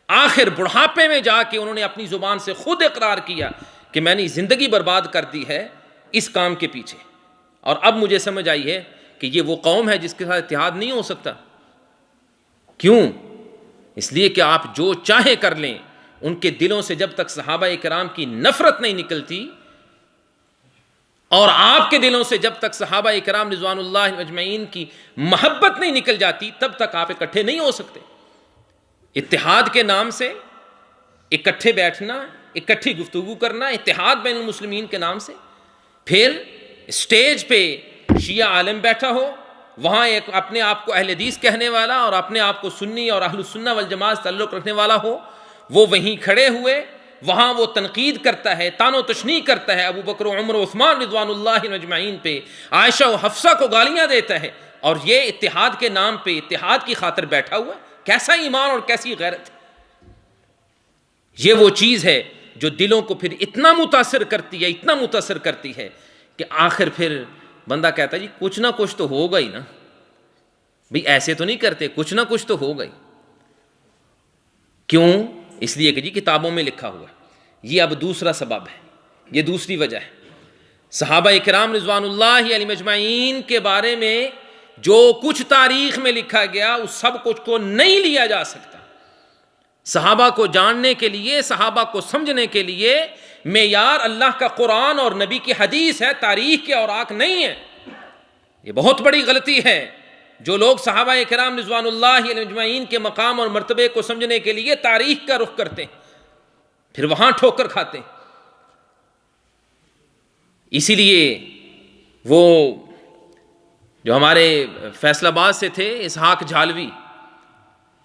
S1: آخر بڑھاپے میں جا کے انہوں نے اپنی زبان سے خود اقرار کیا کہ میں نے زندگی برباد کر دی ہے اس کام کے پیچھے، اور اب مجھے سمجھ آئی ہے کہ یہ وہ قوم ہے جس کے ساتھ اتحاد نہیں ہو سکتا۔ کیوں؟ اس لیے کہ آپ جو چاہے کر لیں، ان کے دلوں سے جب تک صحابہ کرام کی نفرت نہیں نکلتی اور آپ کے دلوں سے جب تک صحابہ کرام رضوان اللہ اجمعین کی محبت نہیں نکل جاتی، تب تک آپ اکٹھے نہیں ہو سکتے۔ اتحاد کے نام سے اکٹھے بیٹھنا، اکٹھی گفتگو کرنا، اتحاد بین المسلمین کے نام سے، پھر اسٹیج پہ شیعہ عالم بیٹھا ہو، وہاں ایک اپنے آپ کو اہل حدیث کہنے والا اور اپنے آپ کو سنی اور اہل السنہ والجماعت سے تعلق رکھنے والا ہو، وہ وہیں کھڑے ہوئے، وہاں وہ تنقید کرتا ہے، تان و تشنیع کرتا ہے ابو بکر و عمر و عثمان رضوان اللہ اجمعین پہ، عائشہ و حفصہ کو گالیاں دیتا ہے، اور یہ اتحاد کے نام پہ اتحاد کی خاطر بیٹھا ہوا ہے۔ کیسا ایمان اور کیسی غیرت ہے! یہ وہ چیز ہے جو دلوں کو پھر اتنا متاثر کرتی ہے، اتنا متاثر کرتی ہے کہ آخر پھر بندہ کہتا ہے جی کچھ نہ کچھ تو ہوگا ہی نا، بھئی ایسے تو نہیں کرتے، کچھ نہ کچھ تو ہوگا ہی۔ کیوں؟ اس لیے کہ جی کتابوں میں لکھا ہوا ہے۔ یہ اب دوسرا سبب ہے، یہ دوسری وجہ ہے۔ صحابہ کرام رضوان اللہ علیہم اجمعین کے بارے میں جو کچھ تاریخ میں لکھا گیا اس سب کچھ کو نہیں لیا جا سکتا۔ صحابہ کو جاننے کے لیے، صحابہ کو سمجھنے کے لیے معیار اللہ کا قرآن اور نبی کی حدیث ہے، تاریخ کے اوراق نہیں ہے۔ یہ بہت بڑی غلطی ہے جو لوگ صحابہ کرام رضوان اللہ علیہم اجمعین کے مقام اور مرتبے کو سمجھنے کے لیے تاریخ کا رخ کرتے ہیں، پھر وہاں ٹھوکر کھاتے ہیں۔ اسی لیے وہ جو ہمارے فیصل آباد سے تھے اسحاق جھالوی،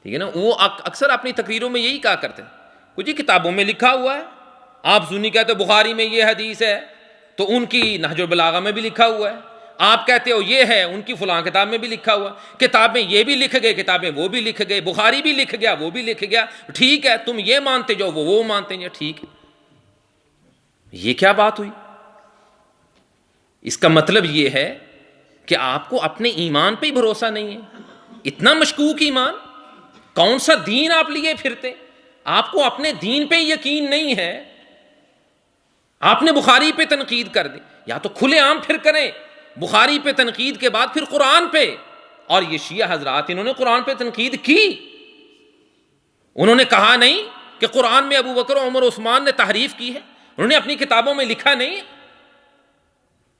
S1: ٹھیک ہے نا، وہ اکثر اپنی تقریروں میں یہی کہا کرتے ہیں، کچھ کتابوں میں لکھا ہوا ہے، آپ سنی کہتے ہو بخاری میں یہ حدیث ہے تو ان کی نہج البلاغہ میں بھی لکھا ہوا ہے، آپ کہتے ہو یہ ہے، ان کی فلاں کتاب میں بھی لکھا ہوا، کتابیں یہ بھی لکھ گئے، کتابیں وہ بھی لکھ گئے، بخاری بھی لکھ گیا، وہ بھی لکھ گیا، ٹھیک ہے تم یہ مانتے جو وہ مانتے ہیں، ٹھیک ہے۔ یہ کیا بات ہوئی؟ اس کا مطلب یہ ہے کہ آپ کو اپنے ایمان پہ ہی بھروسہ نہیں ہے، اتنا مشکوک ایمان، کون سا دین آپ لیے پھرتے؟ آپ کو اپنے دین پہ یقین نہیں ہے، آپ نے بخاری پہ تنقید کر دی، یا تو کھلے عام پھر کریں، بخاری پہ تنقید کے بعد پھر قرآن پہ۔ اور یہ شیعہ حضرات انہوں نے قرآن پہ تنقید کی، انہوں نے کہا نہیں کہ قرآن میں ابو بکر و عمر و عثمان نے تحریف کی ہے، انہوں نے اپنی کتابوں میں لکھا نہیں۔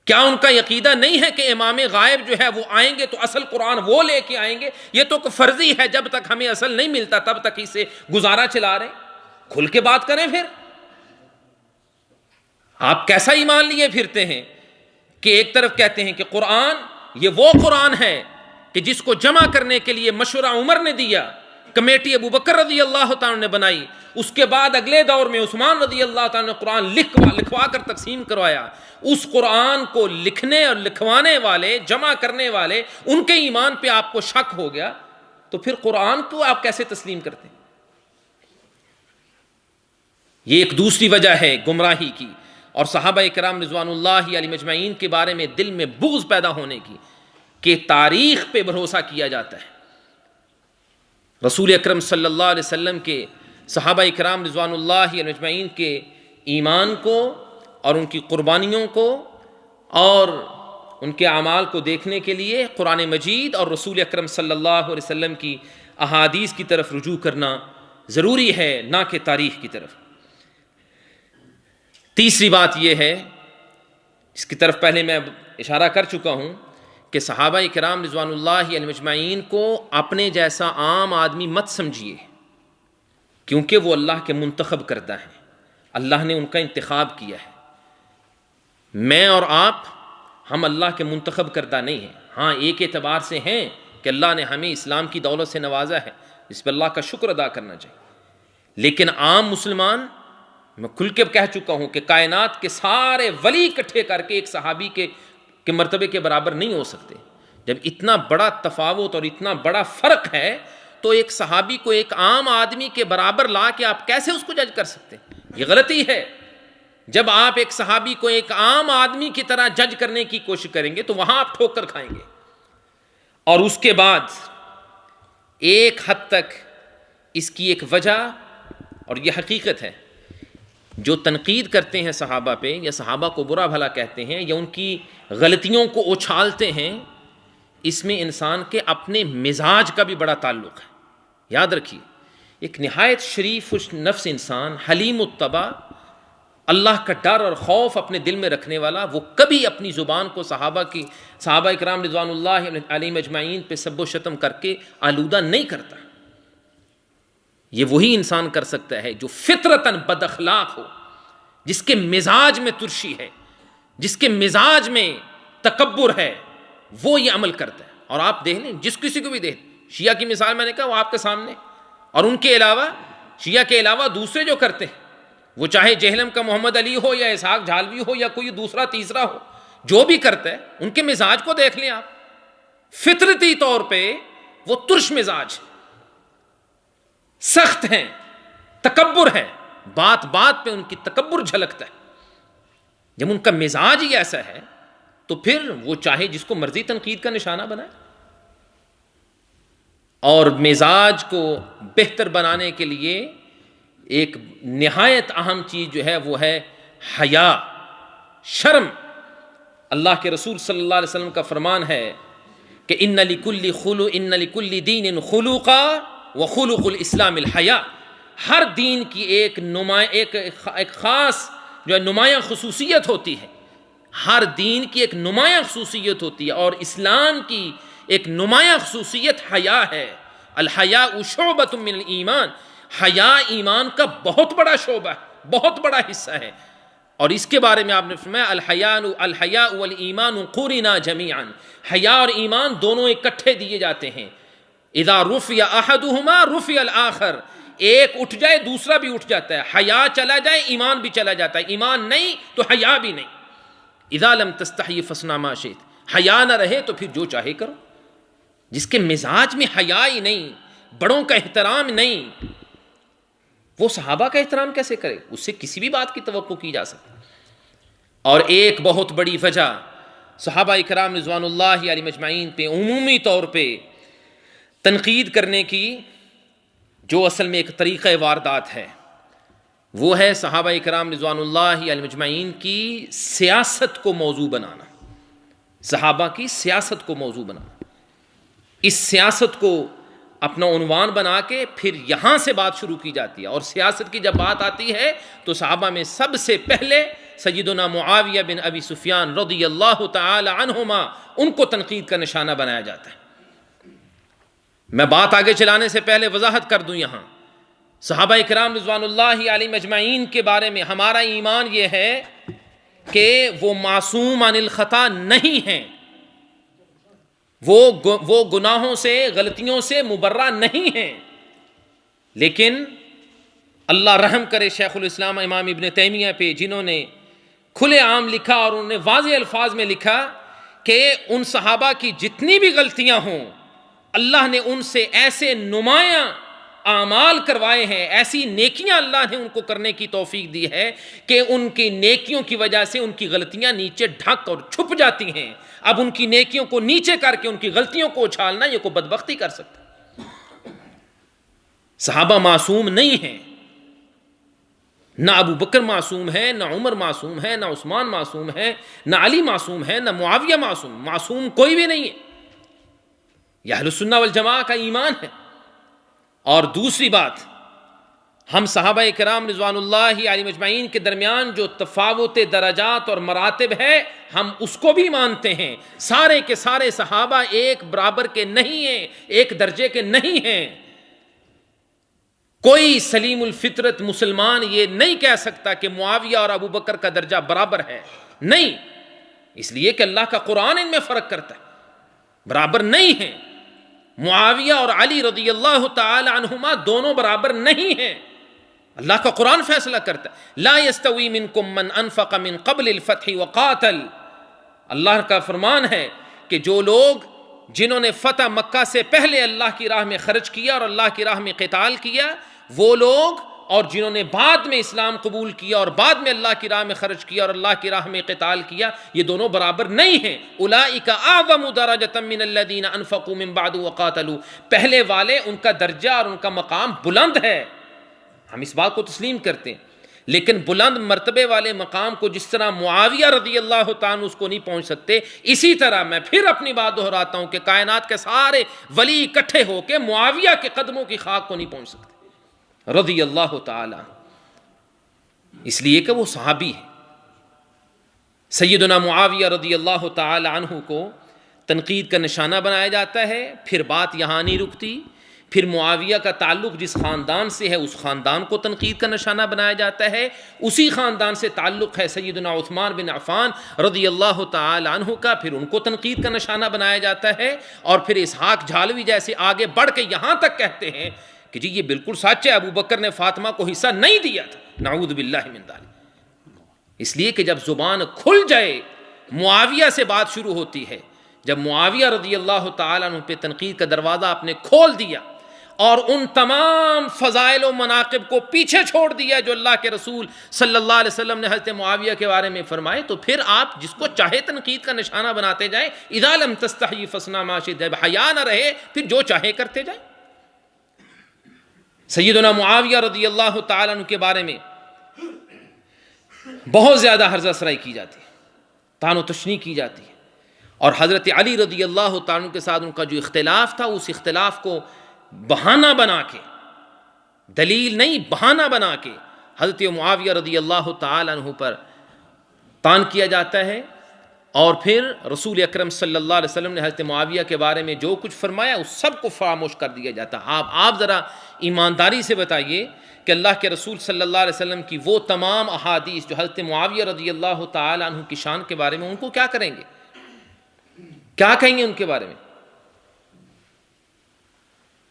S1: کیا ان کا عقیدہ نہیں ہے کہ امام غائب جو ہے وہ آئیں گے تو اصل قرآن وہ لے کے آئیں گے؟ یہ تو فرضی ہے، جب تک ہمیں اصل نہیں ملتا تب تک اسے گزارا چلا رہے ہیں۔ کھل کے بات کریں پھر، آپ کیسا ایمان لیے پھرتے ہیں کہ ایک طرف کہتے ہیں کہ قرآن یہ وہ قرآن ہے کہ جس کو جمع کرنے کے لیے مشورہ عمر نے دیا، کمیٹی ابو بکر رضی اللہ تعالیٰ نے بنائی، اس کے بعد اگلے دور میں عثمان رضی اللہ تعالیٰ نے قرآن لکھوا کر تقسیم کروایا۔ اس قرآن کو لکھنے اور لکھوانے والے، جمع کرنے والے، ان کے ایمان پہ آپ کو شک ہو گیا تو پھر قرآن کو آپ کیسے تسلیم کرتے ہیں؟ یہ ایک دوسری وجہ ہے گمراہی کی اور صحابہ کرام رضوان اللہ علیہم اجمعین کے بارے میں دل میں بغض پیدا ہونے کی کہ تاریخ پہ بھروسہ کیا جاتا ہے۔ رسول اکرم صلی اللہ علیہ وسلم کے، صحابہ کرام رضوان اللہ علیہم اجمعین کے ایمان کو اور ان کی قربانیوں کو اور ان کے اعمال کو دیکھنے کے لیے قرآن مجید اور رسول اکرم صلی اللہ علیہ وسلم کی احادیث کی طرف رجوع کرنا ضروری ہے، نہ کہ تاریخ کی طرف۔ تیسری بات یہ ہے، اس کی طرف پہلے میں اشارہ کر چکا ہوں کہ صحابہ کرام رضوان اللہ علیہم اجمعین کو اپنے جیسا عام آدمی مت سمجھیے، کیونکہ وہ اللہ کے منتخب کردہ ہیں، اللہ نے ان کا انتخاب کیا ہے۔ میں اور آپ ہم اللہ کے منتخب کردہ نہیں ہیں. ہاں ایک اعتبار سے ہیں کہ اللہ نے ہمیں اسلام کی دولت سے نوازا ہے، اس پہ اللہ کا شکر ادا کرنا چاہیے. لیکن عام مسلمان، میں کھل کے کہہ چکا ہوں کہ کائنات کے سارے ولی اکٹھے کر کے ایک صحابی کے مرتبے کے برابر نہیں ہو سکتے. جب اتنا بڑا تفاوت اور اتنا بڑا فرق ہے تو ایک صحابی کو ایک عام آدمی کے برابر لا کے آپ کیسے اس کو جج کر سکتے ہیں؟ یہ غلطی ہے. جب آپ ایک صحابی کو ایک عام آدمی کی طرح جج کرنے کی کوشش کریں گے تو وہاں آپ ٹھوک کر کھائیں گے. اور اس کے بعد ایک حد تک اس کی ایک وجہ، اور یہ حقیقت ہے، جو تنقید کرتے ہیں صحابہ پہ یا صحابہ کو برا بھلا کہتے ہیں یا ان کی غلطیوں کو اچھالتے ہیں، اس میں انسان کے اپنے مزاج کا بھی بڑا تعلق ہے. یاد رکھیے، ایک نہایت شریف نفس انسان، حلیم الطبع، اللہ کا ڈر اور خوف اپنے دل میں رکھنے والا، وہ کبھی اپنی زبان کو صحابہ اکرام رضوان اللہ علیہم اجمعین پہ سب و شتم کر کے آلودہ نہیں کرتا. یہ وہی انسان کر سکتا ہے جو فطرتاً بد اخلاق ہو، جس کے مزاج میں ترشی ہے، جس کے مزاج میں تکبر ہے، وہ یہ عمل کرتا ہے. اور آپ دیکھ لیں، جس کسی کو بھی دیکھ، شیعہ کی مثال میں نے کہا وہ آپ کے سامنے، اور ان کے علاوہ، شیعہ کے علاوہ دوسرے جو کرتے ہیں، وہ چاہے جہلم کا محمد علی ہو یا اسحاق جھالوی ہو یا کوئی دوسرا تیسرا ہو، جو بھی کرتا ہے ان کے مزاج کو دیکھ لیں آپ. فطرتی طور پہ وہ ترش مزاج، سخت ہیں، تکبر ہے، بات بات پہ ان کی تکبر جھلکتا ہے. جب ان کا مزاج ہی ایسا ہے تو پھر وہ چاہے جس کو مرضی تنقید کا نشانہ بنائے. اور مزاج کو بہتر بنانے کے لیے ایک نہایت اہم چیز جو ہے وہ ہے حیا، شرم. اللہ کے رسول صلی اللہ علیہ وسلم کا فرمان ہے کہ ان لکل دین خلوقا وخلق الاسلام الحیا. ہر دین کی ایک خاص جو ہے نمایاں خصوصیت ہوتی ہے. ہر دین کی ایک نمایاں خصوصیت ہوتی ہے، اور اسلام کی ایک نمایاں خصوصیت حیا ہے. الحیاء شعبۃ من الایمان. حیا ایمان کا بہت بڑا شعبہ ہے، بہت بڑا حصہ ہے. اور اس کے بارے میں آپ نے فرمایا الحیاء والایمان قرنا جمیعا. حیا اور ایمان دونوں اکٹھے دیے جاتے ہیں. اذا رفع احدهما رفع الاخر. ایک اٹھ جائے دوسرا بھی اٹھ جاتا ہے. حیا چلا جائے ایمان بھی چلا جاتا ہے. ایمان نہیں تو حیا بھی نہیں. اذا لم تستحی فاصنع ما شئت. حیا نہ رہے تو پھر جو چاہے کرو. جس کے مزاج میں حیا ہی نہیں، بڑوں کا احترام نہیں، وہ صحابہ کا احترام کیسے کرے؟ اس سے کسی بھی بات کی توقع کی جا سکتی. اور ایک بہت بڑی وجہ صحابہ اکرام رضوان اللہ علیہم اجمعین پہ عمومی طور پہ تنقید کرنے کی جو اصل میں ایک طریقہ واردات ہے، وہ ہے صحابہ اکرام رضوان اللہ علیہم اجمعین کی سیاست کو موضوع بنانا. صحابہ کی سیاست کو موضوع بنانا، اس سیاست کو اپنا عنوان بنا کے پھر یہاں سے بات شروع کی جاتی ہے. اور سیاست کی جب بات آتی ہے تو صحابہ میں سب سے پہلے سیدنا معاویہ بن ابی سفیان رضی اللہ تعالی عنہما، ان کو تنقید کا نشانہ بنایا جاتا ہے. میں بات آگے چلانے سے پہلے وضاحت کر دوں، یہاں صحابہ اکرام رضوان اللہ علیہم اجمعین کے بارے میں ہمارا ایمان یہ ہے کہ وہ معصوم عن الخطا نہیں ہیں، وہ گناہوں سے، غلطیوں سے مبرہ نہیں ہیں. لیکن اللہ رحم کرے شیخ الاسلام امام ابن تیمیہ پہ، جنہوں نے کھلے عام لکھا اور انہوں نے واضح الفاظ میں لکھا کہ ان صحابہ کی جتنی بھی غلطیاں ہوں، اللہ نے ان سے ایسے نمایاں اعمال کروائے ہیں، ایسی نیکیاں اللہ نے ان کو کرنے کی توفیق دی ہے کہ ان کی نیکیوں کی وجہ سے ان کی غلطیاں نیچے ڈھک اور چھپ جاتی ہیں. اب ان کی نیکیوں کو نیچے کر کے ان کی غلطیوں کو اچھالنا یہ کوئی بدبختی کر سکتا ہے. صحابہ معصوم نہیں ہیں، نہ ابو بکر معصوم ہے، نہ عمر معصوم ہے، نہ عثمان معصوم ہے، نہ علی معصوم ہے، نہ معاویہ معصوم کوئی بھی نہیں ہے. یہ اہل السنہ والجماعہ کا ایمان ہے. اور دوسری بات، ہم صحابہ کرام رضوان اللہ علیہم اجمعین کے درمیان جو تفاوت درجات اور مراتب ہے، ہم اس کو بھی مانتے ہیں. سارے کے سارے صحابہ ایک برابر کے نہیں ہیں، ایک درجے کے نہیں ہیں. کوئی سلیم الفطرت مسلمان یہ نہیں کہہ سکتا کہ معاویہ اور ابو بکر کا درجہ برابر ہے. نہیں، اس لیے کہ اللہ کا قرآن ان میں فرق کرتا ہے، برابر نہیں ہیں۔ معاویہ اور علی رضی اللہ تعالی عنہما دونوں برابر نہیں ہیں، اللہ کا قرآن فیصلہ کرتا ہے۔ لا یستوی منکم من انفق من قبل الفتح وقاتل، اللہ کا فرمان ہے کہ جو لوگ جنہوں نے فتح مکہ سے پہلے اللہ کی راہ میں خرچ کیا اور اللہ کی راہ میں قتال کیا، وہ لوگ، اور جنہوں نے بعد میں اسلام قبول کیا اور بعد میں اللہ کی راہ میں خرچ کیا اور اللہ کی راہ میں قتال کیا، یہ دونوں برابر نہیں ہیں۔ اولئک اعظم درجۃ من الذین انفقوا من بعد وقاتلوا، پہلے والے ان کا درجہ اور ان کا مقام بلند ہے، ہم اس بات کو تسلیم کرتے ہیں، لیکن بلند مرتبے والے مقام کو جس طرح معاویہ رضی اللہ تعالیٰ عنہ اس کو نہیں پہنچ سکتے، اسی طرح میں پھر اپنی بات دہراتا ہوں کہ کائنات کے سارے ولی اکٹھے ہو کے معاویہ کے قدموں کی خاک کو نہیں پہنچ سکتے رضی اللہ تعالیٰ عنہ، اس لیے کہ وہ صحابی ہیں۔ سیدنا معاویہ رضی اللہ تعالیٰ عنہ کو تنقید کا نشانہ بنایا جاتا ہے، پھر بات یہاں نہیں رکتی، پھر معاویہ کا تعلق جس خاندان سے ہے اس خاندان کو تنقید کا نشانہ بنایا جاتا ہے، اسی خاندان سے تعلق ہے سیدنا عثمان بن عفان رضی اللہ تعالی عنہ کا، پھر ان کو تنقید کا نشانہ بنایا جاتا ہے، اور پھر اسحاق جھالوی جیسے آگے بڑھ کے یہاں تک کہتے ہیں کہ جی یہ بالکل سچ ہے، ابو بکر نے فاطمہ کو حصہ نہیں دیا تھا، نعوذ باللہ من ذالک۔ اس لیے کہ جب زبان کھل جائے معاویہ سے بات شروع ہوتی ہے، جب معاویہ رضی اللہ تعالیٰ عنہ پہ تنقید کا دروازہ آپ نے کھول دیا اور ان تمام فضائل و مناقب کو پیچھے چھوڑ دیا جو اللہ کے رسول صلی اللہ علیہ وسلم نے حضرت معاویہ کے بارے میں فرمائے، تو پھر آپ جس کو چاہے تنقید کا نشانہ بناتے جائیں، اذا لم تستحی فاصنع ما شئت، جب حیا نہ رہے پھر جو چاہے کرتے جائیں۔ سیدنا معاویہ رضی اللہ تعالیٰ عنہ کے بارے میں بہت زیادہ ہرزہ سرائی کی جاتی ہے، طعن و تشنیع کی جاتی ہے، اور حضرت علی رضی اللہ تعالیٰ عنہ کے ساتھ ان کا جو اختلاف تھا، اس اختلاف کو بہانہ بنا کے، دلیل نہیں بہانہ بنا کے حضرت معاویہ رضی اللہ تعالیٰ عنہ پر طعن کیا جاتا ہے، اور پھر رسول اکرم صلی اللہ علیہ وسلم نے حضرت معاویہ کے بارے میں جو کچھ فرمایا اس سب کو فراموش کر دیا جاتا ہے۔ آپ ذرا ایمانداری سے بتائیے کہ اللہ کے رسول صلی اللہ علیہ وسلم کی وہ تمام احادیث جو حضرت معاویہ رضی اللہ تعالی عنہ کی شان کے بارے میں، ان کو کیا کریں گے، کیا کہیں گے ان کے بارے میں؟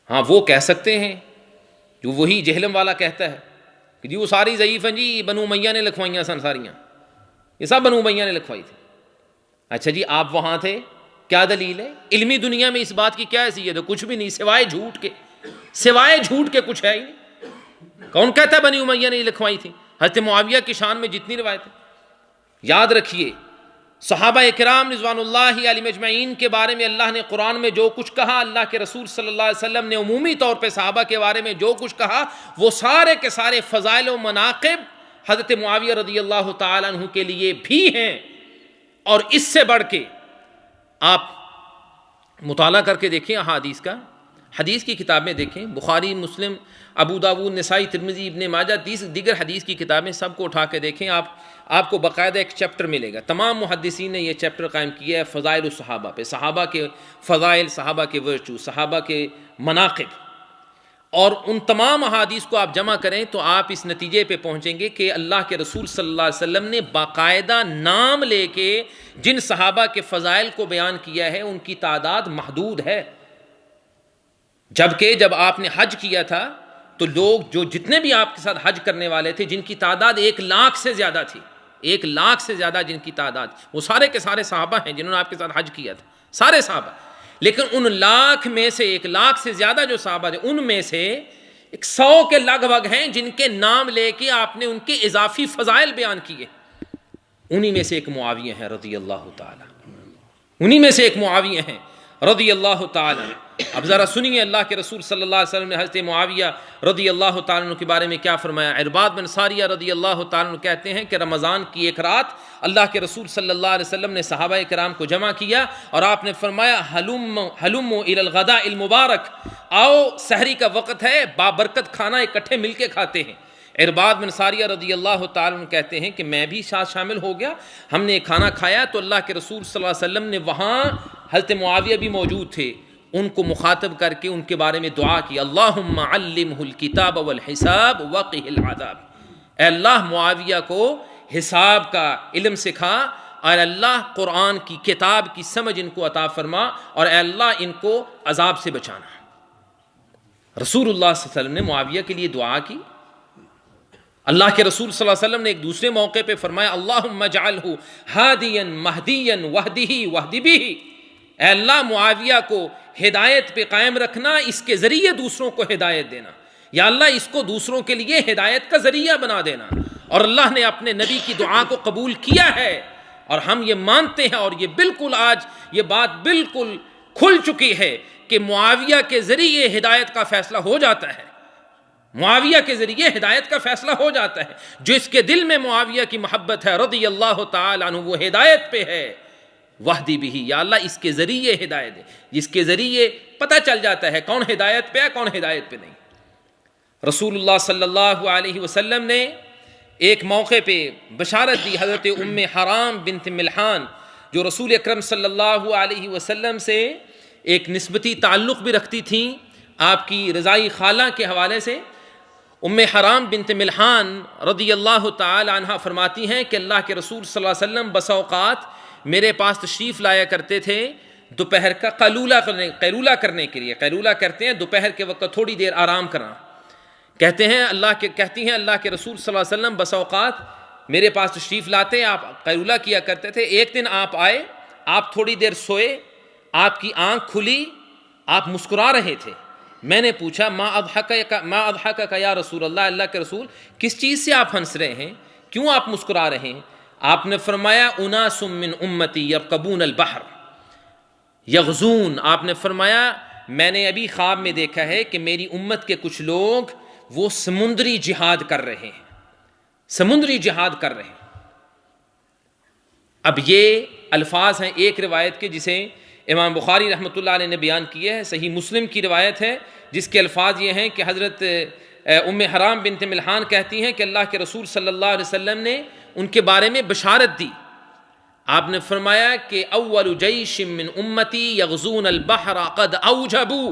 S1: ہاں وہ کہہ سکتے ہیں جو وہی جہلم والا کہتا ہے کہ جی وہ ساری ضعیف ہیں، جی بنو امیہ نے لکھوائیاں سن ساریاں، یہ سب بنو امیہ نے لکھوائی تھی۔ اچھا جی آپ وہاں تھے، کیا دلیل ہے؟ علمی دنیا میں اس بات کی کیا حیثیت ہے؟ کچھ بھی نہیں، سوائے جھوٹ کے، سوائے جھوٹ کے کچھ ہے ہی نہیں۔ کون کہتا ہے بنی امیہ نے لکھوائی تھی؟ حضرت معاویہ کی شان میں جتنی روایتیں، یاد رکھیے صحابہ اکرام رضوان اللہ علیہم اجمعین کے بارے میں اللہ نے قرآن میں جو کچھ کہا، اللہ کے رسول صلی اللہ علیہ وسلم نے عمومی طور پہ صحابہ کے بارے میں جو کچھ کہا، وہ سارے کے سارے فضائل و مناقب حضرت معاویہ رضی اللہ تعالی عنہ کے لیے بھی ہیں۔ اور اس سے بڑھ کے آپ مطالعہ کر کے دیکھیں احادیث کا، حدیث کی کتابیں دیکھیں، بخاری، مسلم، ابو داؤد، نسائی، ترمذی، ابن ماجہ، دیگر حدیث کی کتابیں سب کو اٹھا کے دیکھیں، آپ کو باقاعدہ ایک چیپٹر ملے گا۔ تمام محدثین نے یہ چیپٹر قائم کیا ہے فضائل الصحابہ پہ، صحابہ کے فضائل، صحابہ کے ورچو، صحابہ کے مناقب، اور ان تمام احادیث کو آپ جمع کریں تو آپ اس نتیجے پہ پہنچیں گے کہ اللہ کے رسول صلی اللہ علیہ وسلم نے باقاعدہ نام لے کے جن صحابہ کے فضائل کو بیان کیا ہے ان کی تعداد محدود ہے، جبکہ جب آپ نے حج کیا تھا تو لوگ جو جتنے بھی آپ کے ساتھ حج کرنے والے تھے، جن کی تعداد 1,00,000 سے زیادہ تھی، 1,00,000 سے زیادہ جن کی تعداد، وہ سارے کے سارے صحابہ ہیں جنہوں نے آپ کے ساتھ حج کیا تھا، سارے صحابہ۔ لیکن ان 1,00,000 میں سے 1,00,000 سے زیادہ جو صحابہ تھے، ان میں سے 100 کے لگ بھگ ہیں جن کے نام لے کے آپ نے ان کے اضافی فضائل بیان کیے، انہی میں سے ایک معاویہ ہیں رضی اللہ تعالی، انہی میں سے ایک معاویہ ہیں رضی اللہ تعالی۔ اب ذرا سنیے اللہ کے رسول صلی اللہ علیہ وسلم نے حضرت معاویہ رضی اللہ تعالیٰ عنہ کے بارے میں کیا فرمایا۔ عرباد بن ساریہ رضی اللہ تعالیٰ عنہ کہتے ہیں کہ رمضان کی ایک رات اللہ کے رسول صلی اللہ علیہ وسلم نے صحابہ کرام کو جمع کیا اور آپ نے فرمایا ہلموا الی الغداء المبارک، آؤ سحری کا وقت ہے، بابرکت کھانا اکٹھے مل کے کھاتے ہیں۔ عرباد بن ساریہ رضی اللہ تعالیٰ عنہ کہتے ہیں کہ میں بھی ساتھ شامل ہو گیا، ہم نے کھانا کھایا تو اللہ کے رسول صلی اللہ علیہ وسلم نے وہاں حضرت معاویہ بھی موجود تھے، ان کو مخاطب کر کے ان کے بارے میں دعا کی، اللہم علمہ الکتاب والحساب وقہ العذاب، اے اللہ معاویہ کو حساب کا علم سکھا اور اللہ قرآن کی کتاب کی سمجھ ان کو عطا فرما، اور اے اللہ ان کو عذاب سے بچانا۔ رسول اللہ صلی اللہ علیہ وسلم نے معاویہ کے لیے دعا کی۔ اللہ کے رسول صلی اللہ علیہ وسلم نے ایک دوسرے موقع پہ فرمایا اللہم اجعلہ ہادیا مہدیا واہدہ واہد بہ، اے اللہ معاویہ کو ہدایت پہ قائم رکھنا، اس کے ذریعے دوسروں کو ہدایت دینا، یا اللہ اس کو دوسروں کے لیے ہدایت کا ذریعہ بنا دینا۔ اور اللہ نے اپنے نبی کی دعا کو قبول کیا ہے، اور ہم یہ مانتے ہیں، اور یہ بالکل آج یہ بات بالکل کھل چکی ہے کہ معاویہ کے ذریعے ہدایت کا فیصلہ ہو جاتا ہے، معاویہ کے ذریعے ہدایت کا فیصلہ ہو جاتا ہے۔ جو اس کے دل میں معاویہ کی محبت ہے رضی اللہ تعالی عنہ، وہ ہدایت پہ ہے، وحدی بھی، یا اللہ اس کے ذریعے ہدایت دے، جس کے ذریعے پتہ چل جاتا ہے کون ہدایت پہ ہے کون ہدایت پہ نہیں۔ رسول اللہ صلی اللہ علیہ وسلم نے ایک موقع پہ بشارت دی حضرت ام حرام بنت ملحان، جو رسول اکرم صلی اللہ علیہ وسلم سے ایک نسبتی تعلق بھی رکھتی تھیں آپ کی رضائی خالہ کے حوالے سے۔ ام حرام بنت ملحان رضی اللہ تعالی عنہ فرماتی ہیں کہ اللہ کے رسول صلی اللہ علیہ وسلم بس اوقات میرے پاس تشریف لایا کرتے تھے دوپہر کا قیلولہ کرنے کے لیے۔ قیلولہ کرتے ہیں دوپہر کے وقت تھوڑی دیر آرام کرنا۔ کہتی ہیں اللہ کے رسول صلی اللہ علیہ وسلم بس اوقات میرے پاس تشریف لاتے، آپ قیلولہ کیا کرتے تھے۔ ایک دن آپ آئے، آپ تھوڑی دیر سوئے، آپ کی آنکھ کھلی، آپ مسکرا رہے تھے۔ میں نے پوچھا ما اضحکک یا رسول اللہ، اللہ کے رسول کس چیز سے آپ ہنس رہے ہیں، کیوں آپ مسکرا رہے ہیں؟ آپ نے فرمایا اناس من امتی یرکبون البحر یغزون، آپ نے فرمایا میں نے ابھی خواب میں دیکھا ہے کہ میری امت کے کچھ لوگ وہ سمندری جہاد کر رہے ہیں، سمندری جہاد کر رہے ہیں۔ اب یہ الفاظ ہیں ایک روایت کے جسے امام بخاری رحمۃ اللہ علیہ نے بیان کیے ہے، صحیح مسلم کی روایت ہے جس کے الفاظ یہ ہیں کہ حضرت ام حرام بنت ملحان کہتی ہیں کہ اللہ کے رسول صلی اللہ علیہ وسلم نے ان کے بارے میں بشارت دی۔ آپ نے فرمایا کہ اول جیش من امتی یغزون البحر قد اوجبوا،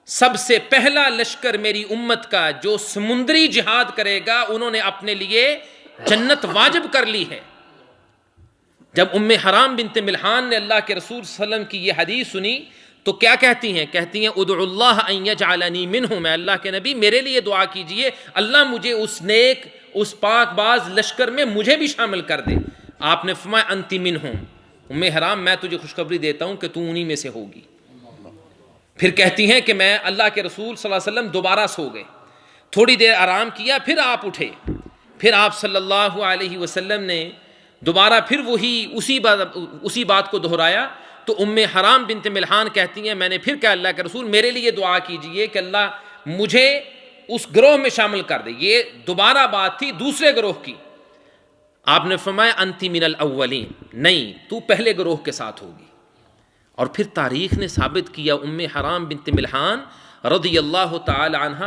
S1: سب سے پہلا لشکر میری امت کا جو سمندری جہاد کرے گا انہوں نے اپنے لیے جنت واجب کر لی ہے۔ جب ام حرام بنت ملحان نے اللہ کے رسول صلی اللہ علیہ وسلم کی یہ حدیث سنی تو کیا کہتی ہیں؟ کہتی ہیں ادعو اللہ ان یجعلنی منہم، میں اللہ کے نبی میرے لیے دعا کیجئے اللہ مجھے اس نیک اس پاک باز لشکر میں مجھے بھی شامل کر دے۔ آپ نے فرمایا انت منہم، ام حرام میں تجھے خوشخبری دیتا ہوں کہ تو انہی میں سے ہوگی۔ پھر کہتی ہیں کہ میں اللہ کے رسول صلی اللہ علیہ وسلم دوبارہ سو گئے، تھوڑی دیر آرام کیا، پھر آپ اٹھے، پھر آپ صلی اللہ علیہ وسلم نے دوبارہ پھر وہی اسی بات کو دہرایا۔ تو ام حرام بنت ملحان کہتی ہیں میں نے پھر کہا اللہ کے رسول میرے لیے دعا کیجئے کہ اللہ مجھے اس گروہ میں شامل کر دے۔ یہ دوبارہ بات تھی دوسرے گروہ کی۔ آپ نے فرمایا انتی من الاولین، نہیں تو پہلے گروہ کے ساتھ ہوگی۔ اور پھر تاریخ نے ثابت کیا ام حرام بنت ملحان رضی اللہ تعالی عنہ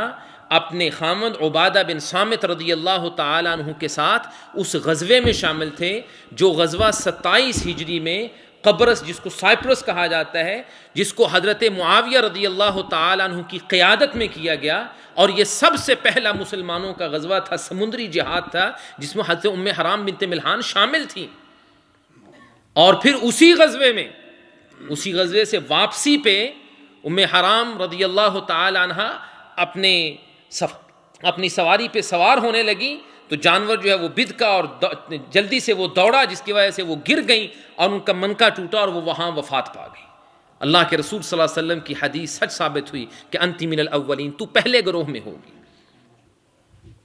S1: اپنے خامد عبادہ بن صامت رضی اللہ تعالی عنہ کے ساتھ اس غزوے میں شامل تھے جو غزوہ 27 ہجری میں قبرص، جس کو سائپرس کہا جاتا ہے، جس کو حضرت معاویہ رضی اللہ تعالی عنہ کی قیادت میں کیا گیا، اور یہ سب سے پہلا مسلمانوں کا غزوہ تھا، سمندری جہاد تھا جس میں حضرت ام حرام بنت ملحان شامل تھیں۔ اور پھر اسی غزوے سے واپسی پہ ام حرام رضی اللہ تعالی عنہ اپنی سواری پہ سوار ہونے لگی تو جانور جو ہے وہ بدکا اور جلدی سے وہ دوڑا، جس کی وجہ سے وہ گر گئیں اور ان کا منکا ٹوٹا اور وہ وہاں وفات پا گئی۔ اللہ کے رسول صلی اللہ علیہ وسلم کی حدیث سچ ثابت ہوئی کہ انتی من الاولین، تو پہلے گروہ میں ہوگی۔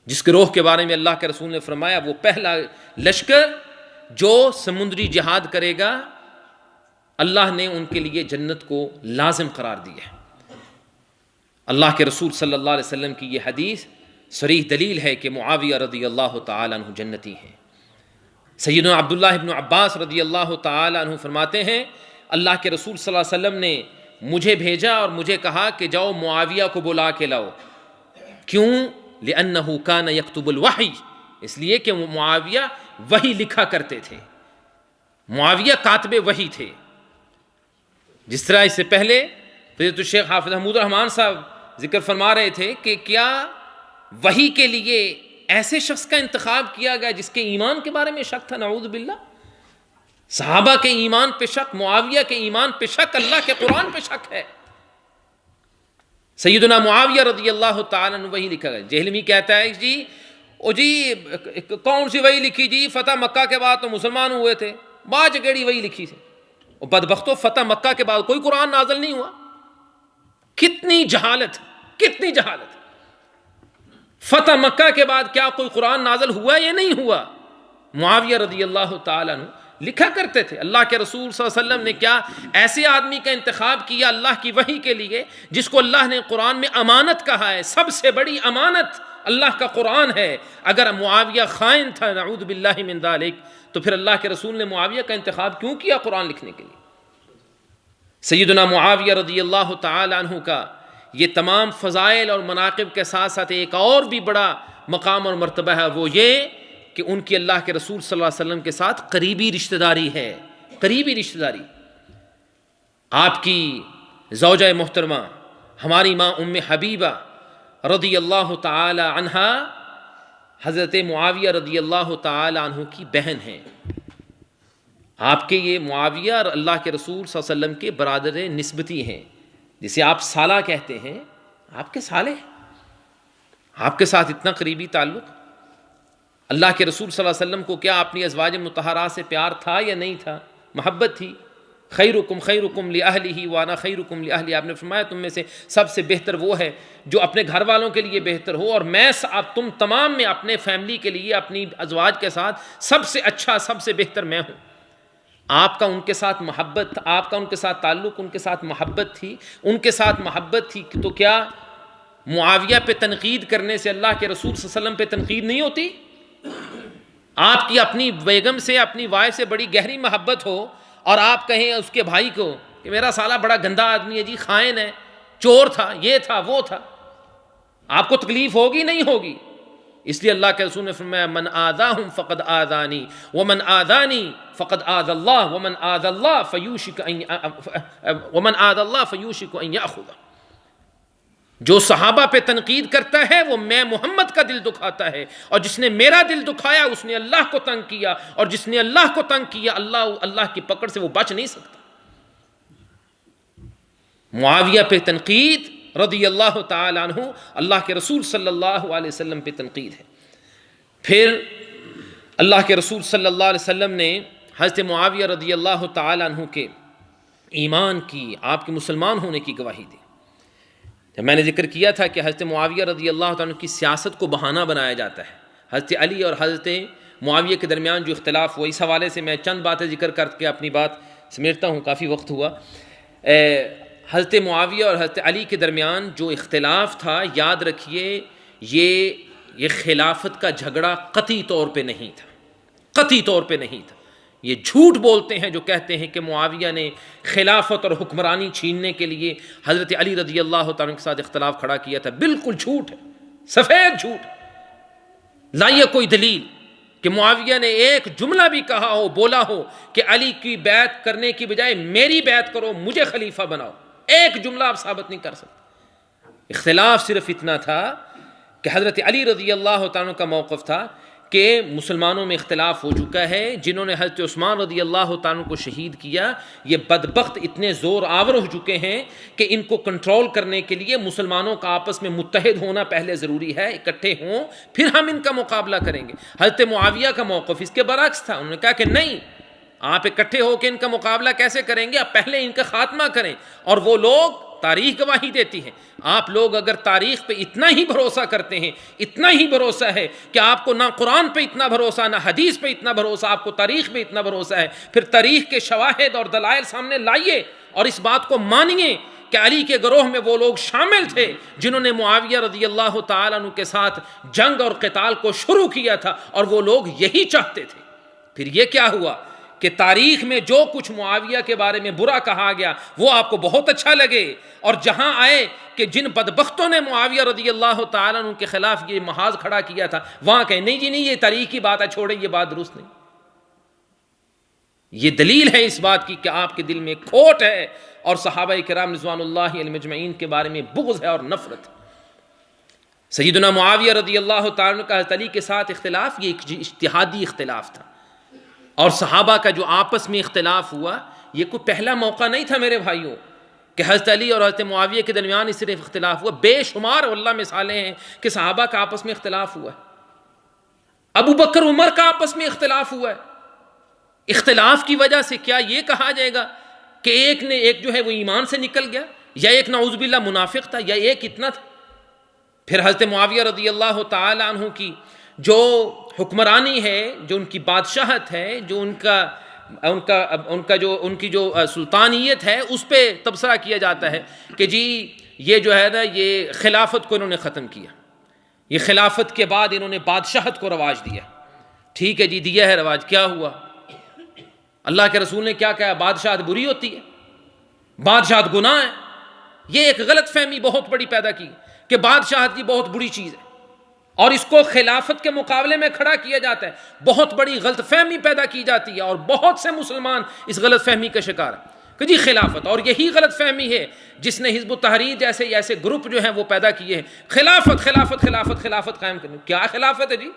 S1: جس گروہ کے بارے میں اللہ کے رسول نے فرمایا وہ پہلا لشکر جو سمندری جہاد کرے گا اللہ نے ان کے لیے جنت کو لازم قرار دی ہے۔ اللہ کے رسول صلی اللہ علیہ وسلم کی یہ حدیث صریح دلیل ہے کہ معاویہ رضی اللہ تعالی عنہ جنتی ہیں۔ سیدنا عبداللہ ابن عباس رضی اللہ تعالی عنہ فرماتے ہیں اللہ کے رسول صلی اللہ علیہ وسلم نے مجھے بھیجا اور مجھے کہا کہ جاؤ معاویہ کو بلا کے لاؤ۔ کیوں؟ لأنہ کان یکتب الوحی، اس لیے کہ معاویہ وحی لکھا کرتے تھے، معاویہ کاتب وحی تھے۔ جس طرح اس سے پہلے فضیلت الشیخ حافظ محمود الرحمن صاحب ذکر فرما رہے تھے کہ کیا وحی کے لیے ایسے شخص کا انتخاب کیا گیا جس کے ایمان کے بارے میں شک تھا، نعوذ باللہ۔ صحابہ کے ایمان پہ شک، معاویہ کے ایمان پہ شک، اللہ کے قرآن پہ شک ہے۔ سیدنا معاویہ رضی اللہ تعالیٰ عنہ وہی لکھا گیا۔ جہلمی کہتا ہے جی کون سی وہی لکھی جی؟ فتح مکہ کے بعد تو مسلمان ہوئے تھے، باج گیڑی وہی لکھی سے۔ اور بدبختو، فتح مکہ کے بعد کوئی قرآن نازل نہیں ہوا۔ کتنی جہالت، کتنی جہالت! فتح مکہ کے بعد کیا کوئی قرآن نازل ہوا یا نہیں ہوا؟ معاویہ رضی اللہ تعالیٰ عنہ لکھا کرتے تھے اللہ کے رسول صلی اللہ علیہ وسلم نے کیا ایسے آدمی کا انتخاب کیا اللہ کی وحی کے لیے جس کو اللہ نے قرآن میں امانت کہا ہے، سب سے بڑی امانت اللہ کا قرآن ہے۔ اگر معاویہ خائن تھا نعوذ باللہ من ذالک، تو پھر اللہ کے رسول نے معاویہ کا انتخاب کیوں کیا قرآن لکھنے کے لیے؟ سیدنا معاویہ رضی اللہ تعالی عنہ کا یہ تمام فضائل اور مناقب کے ساتھ ساتھ ایک اور بھی بڑا مقام اور مرتبہ ہے، وہ یہ کہ ان کی اللہ کے رسول صلی اللہ علیہ وسلم کے ساتھ قریبی رشتہ داری ہے، قریبی رشتہ داری۔ آپ کی زوجہ محترمہ ہماری ماں ام حبیبہ رضی اللہ تعالی عنہا حضرت معاویہ رضی اللہ تعالی عنہ کی بہن ہیں۔ آپ کے یہ معاویہ اور اللہ کے رسول صلی اللہ علیہ وسلم کے برادر نسبتی ہیں، جسے آپ سالہ کہتے ہیں، آپ کے سالے، آپ کے ساتھ اتنا قریبی تعلق۔ اللہ کے رسول صلی اللہ علیہ وسلم کو کیا اپنی ازواج مطہرات سے پیار تھا یا نہیں تھا؟ محبت تھی۔ خیرکم خیرکم لأہلہ وانا خیرکم لأہلی، آپ نے فرمایا تم میں سے سب سے بہتر وہ ہے جو اپنے گھر والوں کے لیے بہتر ہو، اور میں اب تم تمام میں اپنے فیملی کے لیے اپنی ازواج کے ساتھ سب سے اچھا، سب سے بہتر میں ہوں۔ آپ کا ان کے ساتھ محبت، آپ کا ان کے ساتھ تعلق، ان کے ساتھ محبت تھی، ان کے ساتھ محبت تھی، تو کیا معاویہ پہ تنقید کرنے سے اللہ کے رسول صلی اللہ علیہ وسلم پہ تنقید نہیں ہوتی؟ آپ کی اپنی بیگم سے، اپنی وائف سے بڑی گہری محبت ہو اور آپ کہیں اس کے بھائی کو کہ میرا سالہ بڑا گندا آدمی ہے جی، خائن ہے، چور تھا، یہ تھا، وہ تھا، آپ کو تکلیف ہوگی نہیں ہوگی؟ اس لیے اللہ کے رسول نے فرمایا من آذاہم فقد آذانی ومن آذانی فقد آذى اللہ ومن آذى اللہ فیوشک ان یأخذ۔ جو صحابہ پہ تنقید کرتا ہے وہ میں محمد کا دل دکھاتا ہے، اور جس نے میرا دل دکھایا اس نے اللہ کو تنگ کیا، اور جس نے اللہ کو تنگ کیا اللہ کی پکڑ سے وہ بچ نہیں سکتا۔ معاویہ پہ تنقید رضی اللہ تعالی عنہ، اللہ کے رسول صلی اللہ علیہ وسلم پہ تنقید ہے۔ پھر اللہ کے رسول صلی اللہ علیہ وسلم نے حضرت معاویہ رضی اللہ تعالی عنہ کے ایمان کی، آپ کے مسلمان ہونے کی گواہی دی۔ جب میں نے ذکر کیا تھا کہ حضرت معاویہ رضی اللہ تعالیٰ عنہ کی سیاست کو بہانہ بنایا جاتا ہے، حضرت علی اور حضرت معاویہ کے درمیان جو اختلاف ہوا، اس حوالے سے میں چند باتیں ذکر کر کے اپنی بات سمیٹتا ہوں، کافی وقت ہوا۔ حضرت معاویہ اور حضرت علی کے درمیان جو اختلاف تھا، یاد رکھیے یہ خلافت کا جھگڑا قطعی طور پہ نہیں تھا، قطعی طور پہ نہیں تھا۔ یہ جھوٹ بولتے ہیں جو کہتے ہیں کہ معاویہ نے خلافت اور حکمرانی چھیننے کے لیے حضرت علی رضی اللہ تعالیٰ کے ساتھ اختلاف کھڑا کیا تھا۔ بالکل جھوٹ ہے، سفید جھوٹ۔ لائیے کوئی دلیل کہ معاویہ نے ایک جملہ بھی کہا ہو، بولا ہو کہ علی کی بیعت کرنے کی بجائے میری بیعت کرو، مجھے خلیفہ بناؤ، ایک جملہ آپ ثابت نہیں کر سکتے۔ اختلاف صرف اتنا تھا کہ حضرت علی رضی اللہ تعالیٰ کا موقف تھا کہ مسلمانوں میں اختلاف ہو چکا ہے، جنہوں نے حضرت عثمان رضی اللہ تعالیٰ کو شہید کیا یہ بدبخت اتنے زور آور ہو چکے ہیں کہ ان کو کنٹرول کرنے کے لیے مسلمانوں کا آپس میں متحد ہونا پہلے ضروری ہے، اکٹھے ہوں پھر ہم ان کا مقابلہ کریں گے۔ حضرت معاویہ کا موقف اس کے برعکس تھا، انہوں نے کہا کہ نہیں، آپ اکٹھے ہو کے ان کا مقابلہ کیسے کریں گے، آپ پہلے ان کا خاتمہ کریں۔ اور وہ لوگ، تاریخ گواہی دیتی ہے، آپ لوگ اگر تاریخ پہ اتنا ہی بھروسہ کرتے ہیں، اتنا ہی بھروسہ ہے کہ آپ کو نہ قرآن پہ اتنا بھروسہ، نہ حدیث پہ اتنا بھروسہ، آپ کو تاریخ پہ اتنا بھروسہ ہے، پھر تاریخ کے شواہد اور دلائل سامنے لائیے اور اس بات کو مانیے کہ علی کے گروہ میں وہ لوگ شامل تھے جنہوں نے معاویہ رضی اللہ تعالیٰ عنہ کے ساتھ جنگ اور قتال کو شروع کیا تھا، اور وہ لوگ یہی چاہتے تھے۔ پھر یہ کیا ہوا کہ تاریخ میں جو کچھ معاویہ کے بارے میں برا کہا گیا وہ آپ کو بہت اچھا لگے، اور جہاں آئے کہ جن بدبختوں نے معاویہ رضی اللہ تعالیٰ عنہ کے خلاف یہ محاذ کھڑا کیا تھا، وہاں کہیں نہیں جی نہیں، یہ تاریخ کی بات ہے، چھوڑیں، یہ بات درست نہیں۔ یہ دلیل ہے اس بات کی کہ آپ کے دل میں کھوٹ ہے اور صحابہ کرام رضوان اللہ علیہم اجمعین کے بارے میں بغض ہے اور نفرت۔ سیدنا معاویہ رضی اللہ تعالیٰ عنہ کا حضرت علی کے ساتھ اختلاف یہ ایک اجتہادی اختلاف تھا، اور صحابہ کا جو آپس میں اختلاف ہوا یہ کوئی پہلا موقع نہیں تھا میرے بھائیوں کہ حضرت علی اور حضرت معاویہ کے درمیان اس صرف اختلاف ہوا. بے شمار واللہ مثالیں ہیں کہ صحابہ کا آپس میں اختلاف ہوا ہے. ابو بکر عمر کا آپس میں اختلاف ہوا ہے. اختلاف کی وجہ سے کیا یہ کہا جائے گا کہ ایک جو ہے وہ ایمان سے نکل گیا، یا ایک نعوذ باللہ منافق تھا، یا ایک اتنا تھا؟ پھر حضرت معاویہ رضی اللہ تعالی عنہ کی جو حکمرانی ہے، جو ان کی بادشاہت ہے، جو ان کی جو سلطانیت ہے، اس پہ تبصرہ کیا جاتا ہے کہ جی یہ جو ہے نا یہ خلافت کو انہوں نے ختم کیا، یہ خلافت کے بعد انہوں نے بادشاہت کو رواج دیا. ٹھیک ہے جی، دیا ہے رواج، کیا ہوا؟ اللہ کے رسول نے کیا کہا؟ بادشاہت بری ہوتی ہے، بادشاہت گناہ ہے. یہ ایک غلط فہمی بہت بڑی پیدا کی کہ بادشاہت کی بہت بری چیز ہے اور اس کو خلافت کے مقابلے میں کھڑا کیا جاتا ہے. بہت بڑی غلط فہمی پیدا کی جاتی ہے اور بہت سے مسلمان اس غلط فہمی کا شکار ہیں کہ جی خلافت. اور یہی غلط فہمی ہے جس نے حزب التحریر جیسے ایسے گروپ جو ہیں وہ پیدا کیے ہیں. خلافت خلافت خلافت خلافت قائم کرنے. کیا خلافت ہے جی؟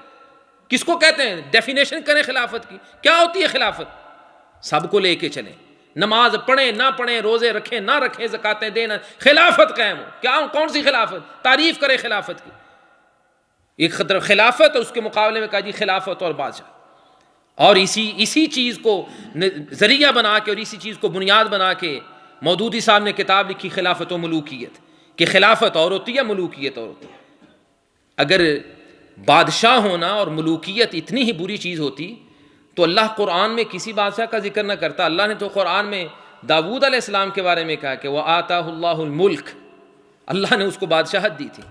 S1: کس کو کہتے ہیں؟ ڈیفینیشن کریں خلافت کی. کیا ہوتی ہے خلافت؟ سب کو لے کے چلیں، نماز پڑھیں نہ پڑھیں، روزے رکھیں نہ رکھیں، زکاتیں دیں، خلافت قائم ہو. کیا کون سی خلافت؟ تعریف کریں خلافت کی. ایک خلافت اور اس کے مقابلے میں کہا جی خلافت اور بادشاہ. اور اسی چیز کو ذریعہ بنا کے اور اسی چیز کو بنیاد بنا کے مودودی صاحب نے کتاب لکھی خلافت و ملوکیت، کہ خلافت اور ہوتی ہے، ملوکیت اور ہوتی ہے. اگر بادشاہ ہونا اور ملوکیت اتنی ہی بری چیز ہوتی تو اللہ قرآن میں کسی بادشاہ کا ذکر نہ کرتا. اللہ نے تو قرآن میں داؤد علیہ السلام کے بارے میں کہا کہ وَآتَاهُ اللَّهُ الْمُلْكَ، اللہ نے اس کو بادشاہت دی تھی.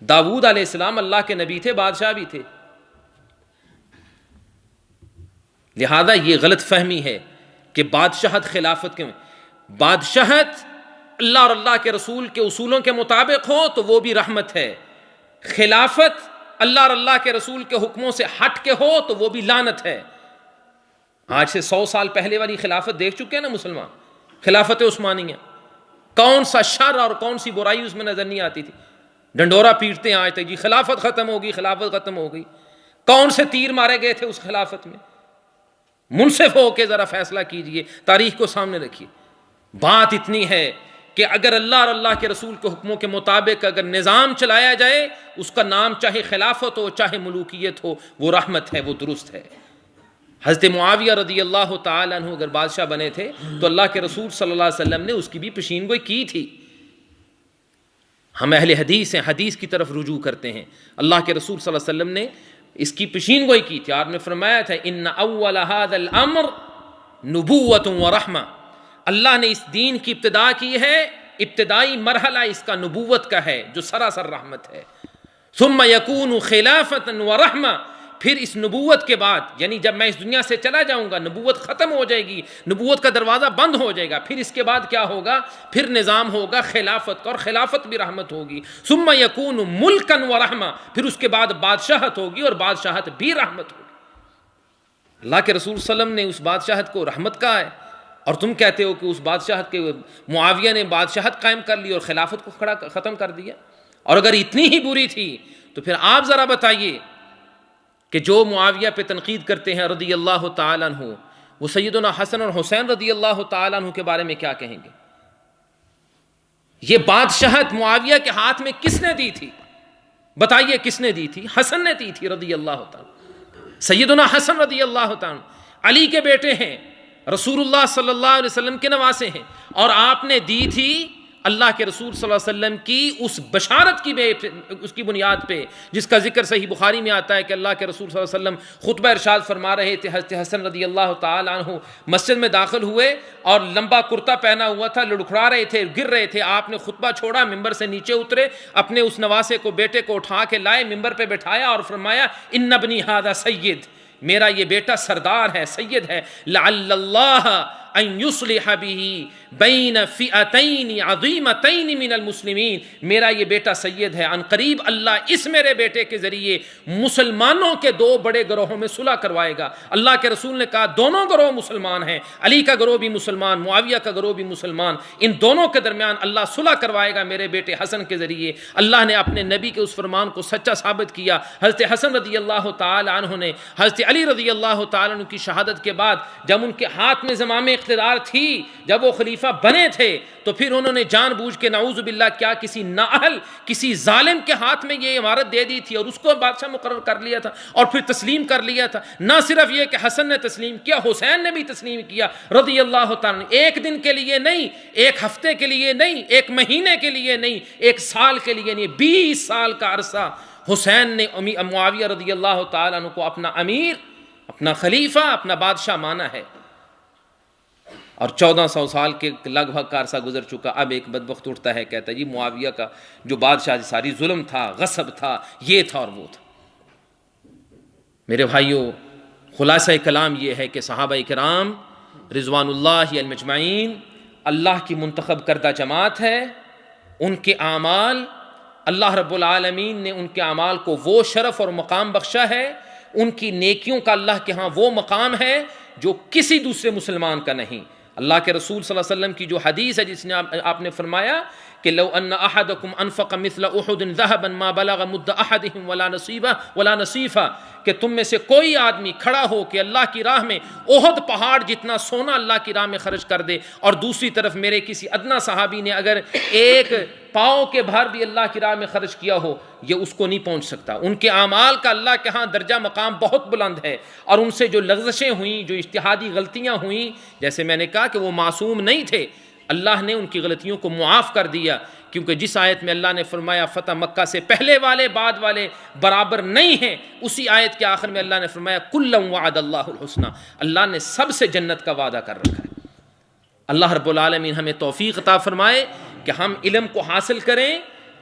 S1: داؤد علیہ السلام اللہ کے نبی تھے، بادشاہ بھی تھے. لہذا یہ غلط فہمی ہے کہ بادشاہت خلافت کے بادشاہت اللہ اور اللہ کے رسول کے اصولوں کے مطابق ہو تو وہ بھی رحمت ہے. خلافت اللہ اور اللہ کے رسول کے حکموں سے ہٹ کے ہو تو وہ بھی لعنت ہے. آج سے 100 سال پہلے والی خلافت دیکھ چکے ہیں نا مسلمان، خلافت عثمانیہ. کون سا شر اور کون سی برائی اس میں نظر نہیں آتی تھی. ڈنڈورا پیٹتے ہیں آج تک جی خلافت ختم ہوگی، خلافت ختم ہو گئی. کون سے تیر مارے گئے تھے اس خلافت میں؟ منصف ہو کے ذرا فیصلہ کیجئے، تاریخ کو سامنے رکھیے. بات اتنی ہے کہ اگر اللہ اور اللہ کے رسول کے حکموں کے مطابق اگر نظام چلایا جائے، اس کا نام چاہے خلافت ہو چاہے ملوکیت ہو، وہ رحمت ہے، وہ درست ہے. حضرت معاویہ رضی اللہ تعالیٰ عنہ اگر بادشاہ بنے تھے تو اللہ کے رسول صلی اللہ علیہ وسلم نے اس کی بھی پیشین گوئی کی تھی. ہم اہل حدیث ہیں، حدیث کی طرف رجوع کرتے ہیں. اللہ کے رسول صلی اللہ علیہ وسلم نے اس کی پیشین گوئی کی تھی. آپ نے فرمایا تھا ان اول ھذا الامر نبوۃ ورحمہ، اللہ نے اس دین کی ابتدا کی ہے، ابتدائی مرحلہ اس کا نبوت کا ہے جو سراسر رحمت ہے. ثم یکون خلافۃ ورحمہ، پھر اس نبوت کے بعد یعنی جب میں اس دنیا سے چلا جاؤں گا نبوت ختم ہو جائے گی، نبوت کا دروازہ بند ہو جائے گا. پھر اس کے بعد کیا ہوگا؟ پھر نظام ہوگا خلافت کا، اور خلافت بھی رحمت ہوگی. ثم یکون ملکا ورحمہ، پھر اس کے بعد بادشاہت ہوگی اور بادشاہت بھی رحمت ہوگی. اللہ کے رسول صلی اللہ علیہ وسلم نے اس بادشاہت کو رحمت کہا ہے، اور تم کہتے ہو کہ اس بادشاہت کے معاویہ نے بادشاہت قائم کر لی اور خلافت کو ختم کر دیا. اور اگر اتنی ہی بری تھی تو پھر آپ ذرا بتائیے کہ جو معاویہ پہ تنقید کرتے ہیں رضی اللہ تعالیٰ عنہ، وہ سیدنا حسن اور حسین رضی اللہ تعالیٰ عنہ کے بارے میں کیا کہیں گے؟ یہ بادشاہت معاویہ کے ہاتھ میں کس نے دی تھی؟ بتائیے کس نے دی تھی؟ حسن نے دی تھی رضی اللہ تعالیٰ. سیدنا حسن رضی اللہ تعالیٰ علی کے بیٹے ہیں، رسول اللہ صلی اللہ علیہ وسلم کے نواسے ہیں، اور آپ نے دی تھی اللہ کے رسول صلی اللہ علیہ وسلم کی اس بشارت کی اس کی بنیاد پہ جس کا ذکر صحیح بخاری میں آتا ہے کہ اللہ کے رسول صلی اللہ علیہ وسلم خطبہ ارشاد فرما رہے تھے. حضرت حسن رضی اللہ تعالیٰ عنہ مسجد میں داخل ہوئے اور لمبا کرتا پہنا ہوا تھا، لڑکھڑا رہے تھے، گر رہے تھے. آپ نے خطبہ چھوڑا، ممبر سے نیچے اترے، اپنے اس نواسے کو، بیٹے کو اٹھا کے لائے، ممبر پہ بٹھایا اور فرمایا ان ابنی ھذا سید، میرا یہ بیٹا سردار ہے، سید ہے. لعل اللہ ان یصلح به بین فئتین عظیمتین من المسلمین، میرا یہ بیٹا سید ہے، عن قریب اللہ اس میرے بیٹے کے ذریعے مسلمانوں کے دو بڑے گروہوں میں صلح کروائے گا۔ اللہ کے رسول نے کہا دونوں گروہ مسلمان ہیں، علی کا گروہ بھی مسلمان، معاویہ کا گروہ بھی مسلمان، ان دونوں کے درمیان اللہ صلح کروائے گا میرے بیٹے حسن کے ذریعے۔ اللہ نے اپنے نبی کے اس فرمان کو سچا ثابت کیا۔ حضرت حسن رضی اللہ تعالی عنہ نے حضرت علی رضی اللہ تعالی عنہ کی شہادت کے بعد جب ان کے ہاتھ میں زمام اقتدار تھی، جب وہ خلیفہ بنے تھے، تو پھر انہوں نے جان بوجھ کے نعوذ باللہ کیا کسی نااہل، کسی ظالم کے ہاتھ میں یہ عمارت دے دی تھی اور اس کو بادشاہ مقرر کر لیا تھا اور پھر تسلیم کر لیا تھا۔ نہ صرف یہ کہ حسن نے تسلیم کیا، حسین نے بھی تسلیم کیا رضی اللہ تعالیٰ عنہ۔ ایک دن کے لیے نہیں، ایک ہفتے کے لیے نہیں، ایک مہینے کے لیے نہیں، ایک سال کے لیے نہیں، 20 سال کا عرصہ حسین نے معاویہ رضی اللہ تعالیٰ عنہ کو اپنا امیر، اپنا خلیفہ، اپنا بادشاہ مانا ہے۔ اور 1400 سال کے لگ بھگ کا عرصہ گزر چکا، اب ایک بدبخت اٹھتا ہے، کہتا ہے جی معاویہ کا جو بادشاہ ساری ظلم تھا، غصب تھا، یہ تھا اور وہ تھا۔ میرے بھائیوں، خلاصہ کلام یہ ہے کہ صحابہ کرام رضوان اللہ علیہم اجمعین اللہ کی منتخب کردہ جماعت ہے۔ ان کے اعمال، اللہ رب العالمین نے ان کے اعمال کو وہ شرف اور مقام بخشا ہے، ان کی نیکیوں کا اللہ کے ہاں وہ مقام ہے جو کسی دوسرے مسلمان کا نہیں۔ اللہ کے رسول صلی اللہ علیہ وسلم کی جو حدیث ہے جس نے آپ نے فرمایا کہ لو ان احدکم انفق مثل احد ذهبا ما بلغ مد احدهم ولا نصیفہ، کہ تم میں سے کوئی آدمی کھڑا ہو کہ اللہ کی راہ میں احد پہاڑ جتنا سونا اللہ کی راہ میں خرچ کر دے، اور دوسری طرف میرے کسی ادنا صحابی نے اگر ایک پاؤں کے بھر بھی اللہ کی راہ میں خرچ کیا ہو، یہ اس کو نہیں پہنچ سکتا۔ ان کے اعمال کا اللہ کے ہاں درجہ مقام بہت بلند ہے، اور ان سے جو لغزشیں ہوئیں، جو اجتہادی غلطیاں ہوئیں، جیسے میں نے کہا کہ وہ معصوم نہیں تھے، اللہ نے ان کی غلطیوں کو معاف کر دیا، کیونکہ جس آیت میں اللہ نے فرمایا فتح مکہ سے پہلے والے بعد والے برابر نہیں ہیں، اسی آیت کے آخر میں اللہ نے فرمایا کلا وعد اللہ الحسنی، اللہ نے سب سے جنت کا وعدہ کر رکھا ہے۔ اللہ رب العالمین ہمیں توفیق عطا فرمائے کہ ہم علم کو حاصل کریں،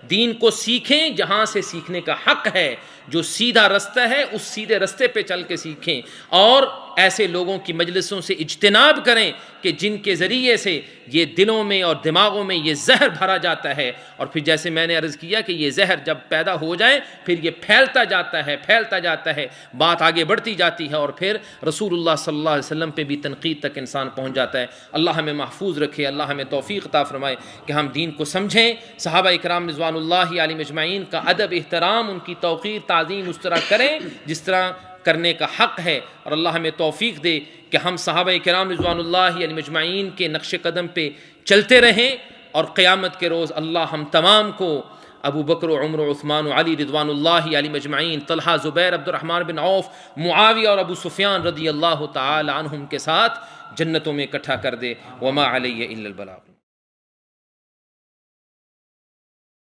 S1: دین کو سیکھیں جہاں سے سیکھنے کا حق ہے، جو سیدھا رستہ ہے اس سیدھے رستے پہ چل کے سیکھیں، اور ایسے لوگوں کی مجلسوں سے اجتناب کریں کہ جن کے ذریعے سے یہ دلوں میں اور دماغوں میں یہ زہر بھرا جاتا ہے، اور پھر جیسے میں نے عرض کیا کہ یہ زہر جب پیدا ہو جائے پھر یہ پھیلتا جاتا ہے، بات آگے بڑھتی جاتی ہے، اور پھر رسول اللہ صلی اللہ علیہ وسلم پہ بھی تنقید تک انسان پہنچ جاتا ہے۔ اللہ ہمیں محفوظ رکھے، اللہ ہمیں توفیق عطا فرمائے کہ ہم دین کو سمجھیں، صحابہ اکرام رضوان اللہ علیہم اجمعین کا ادب، احترام، ان کی توقیر، تعظیم اس طرح کریں جس طرح کرنے کا حق ہے، اور اللہ ہمیں توفیق دے کہ ہم صحابہ کرام رضوان اللہ علیہم اجمعین کے نقش قدم پہ چلتے رہیں، اور قیامت کے روز اللہ ہم تمام کو ابو بکر و عمر و عثمان و علی رضوان اللہ علیہم اجمعین، طلحہ، زبیر، عبد الرحمن بن عوف، معاویہ اور ابو سفیان رضی اللہ تعالی عنہم کے ساتھ جنتوں میں اکٹھا کر دے۔ وما علی الا البلاغ۔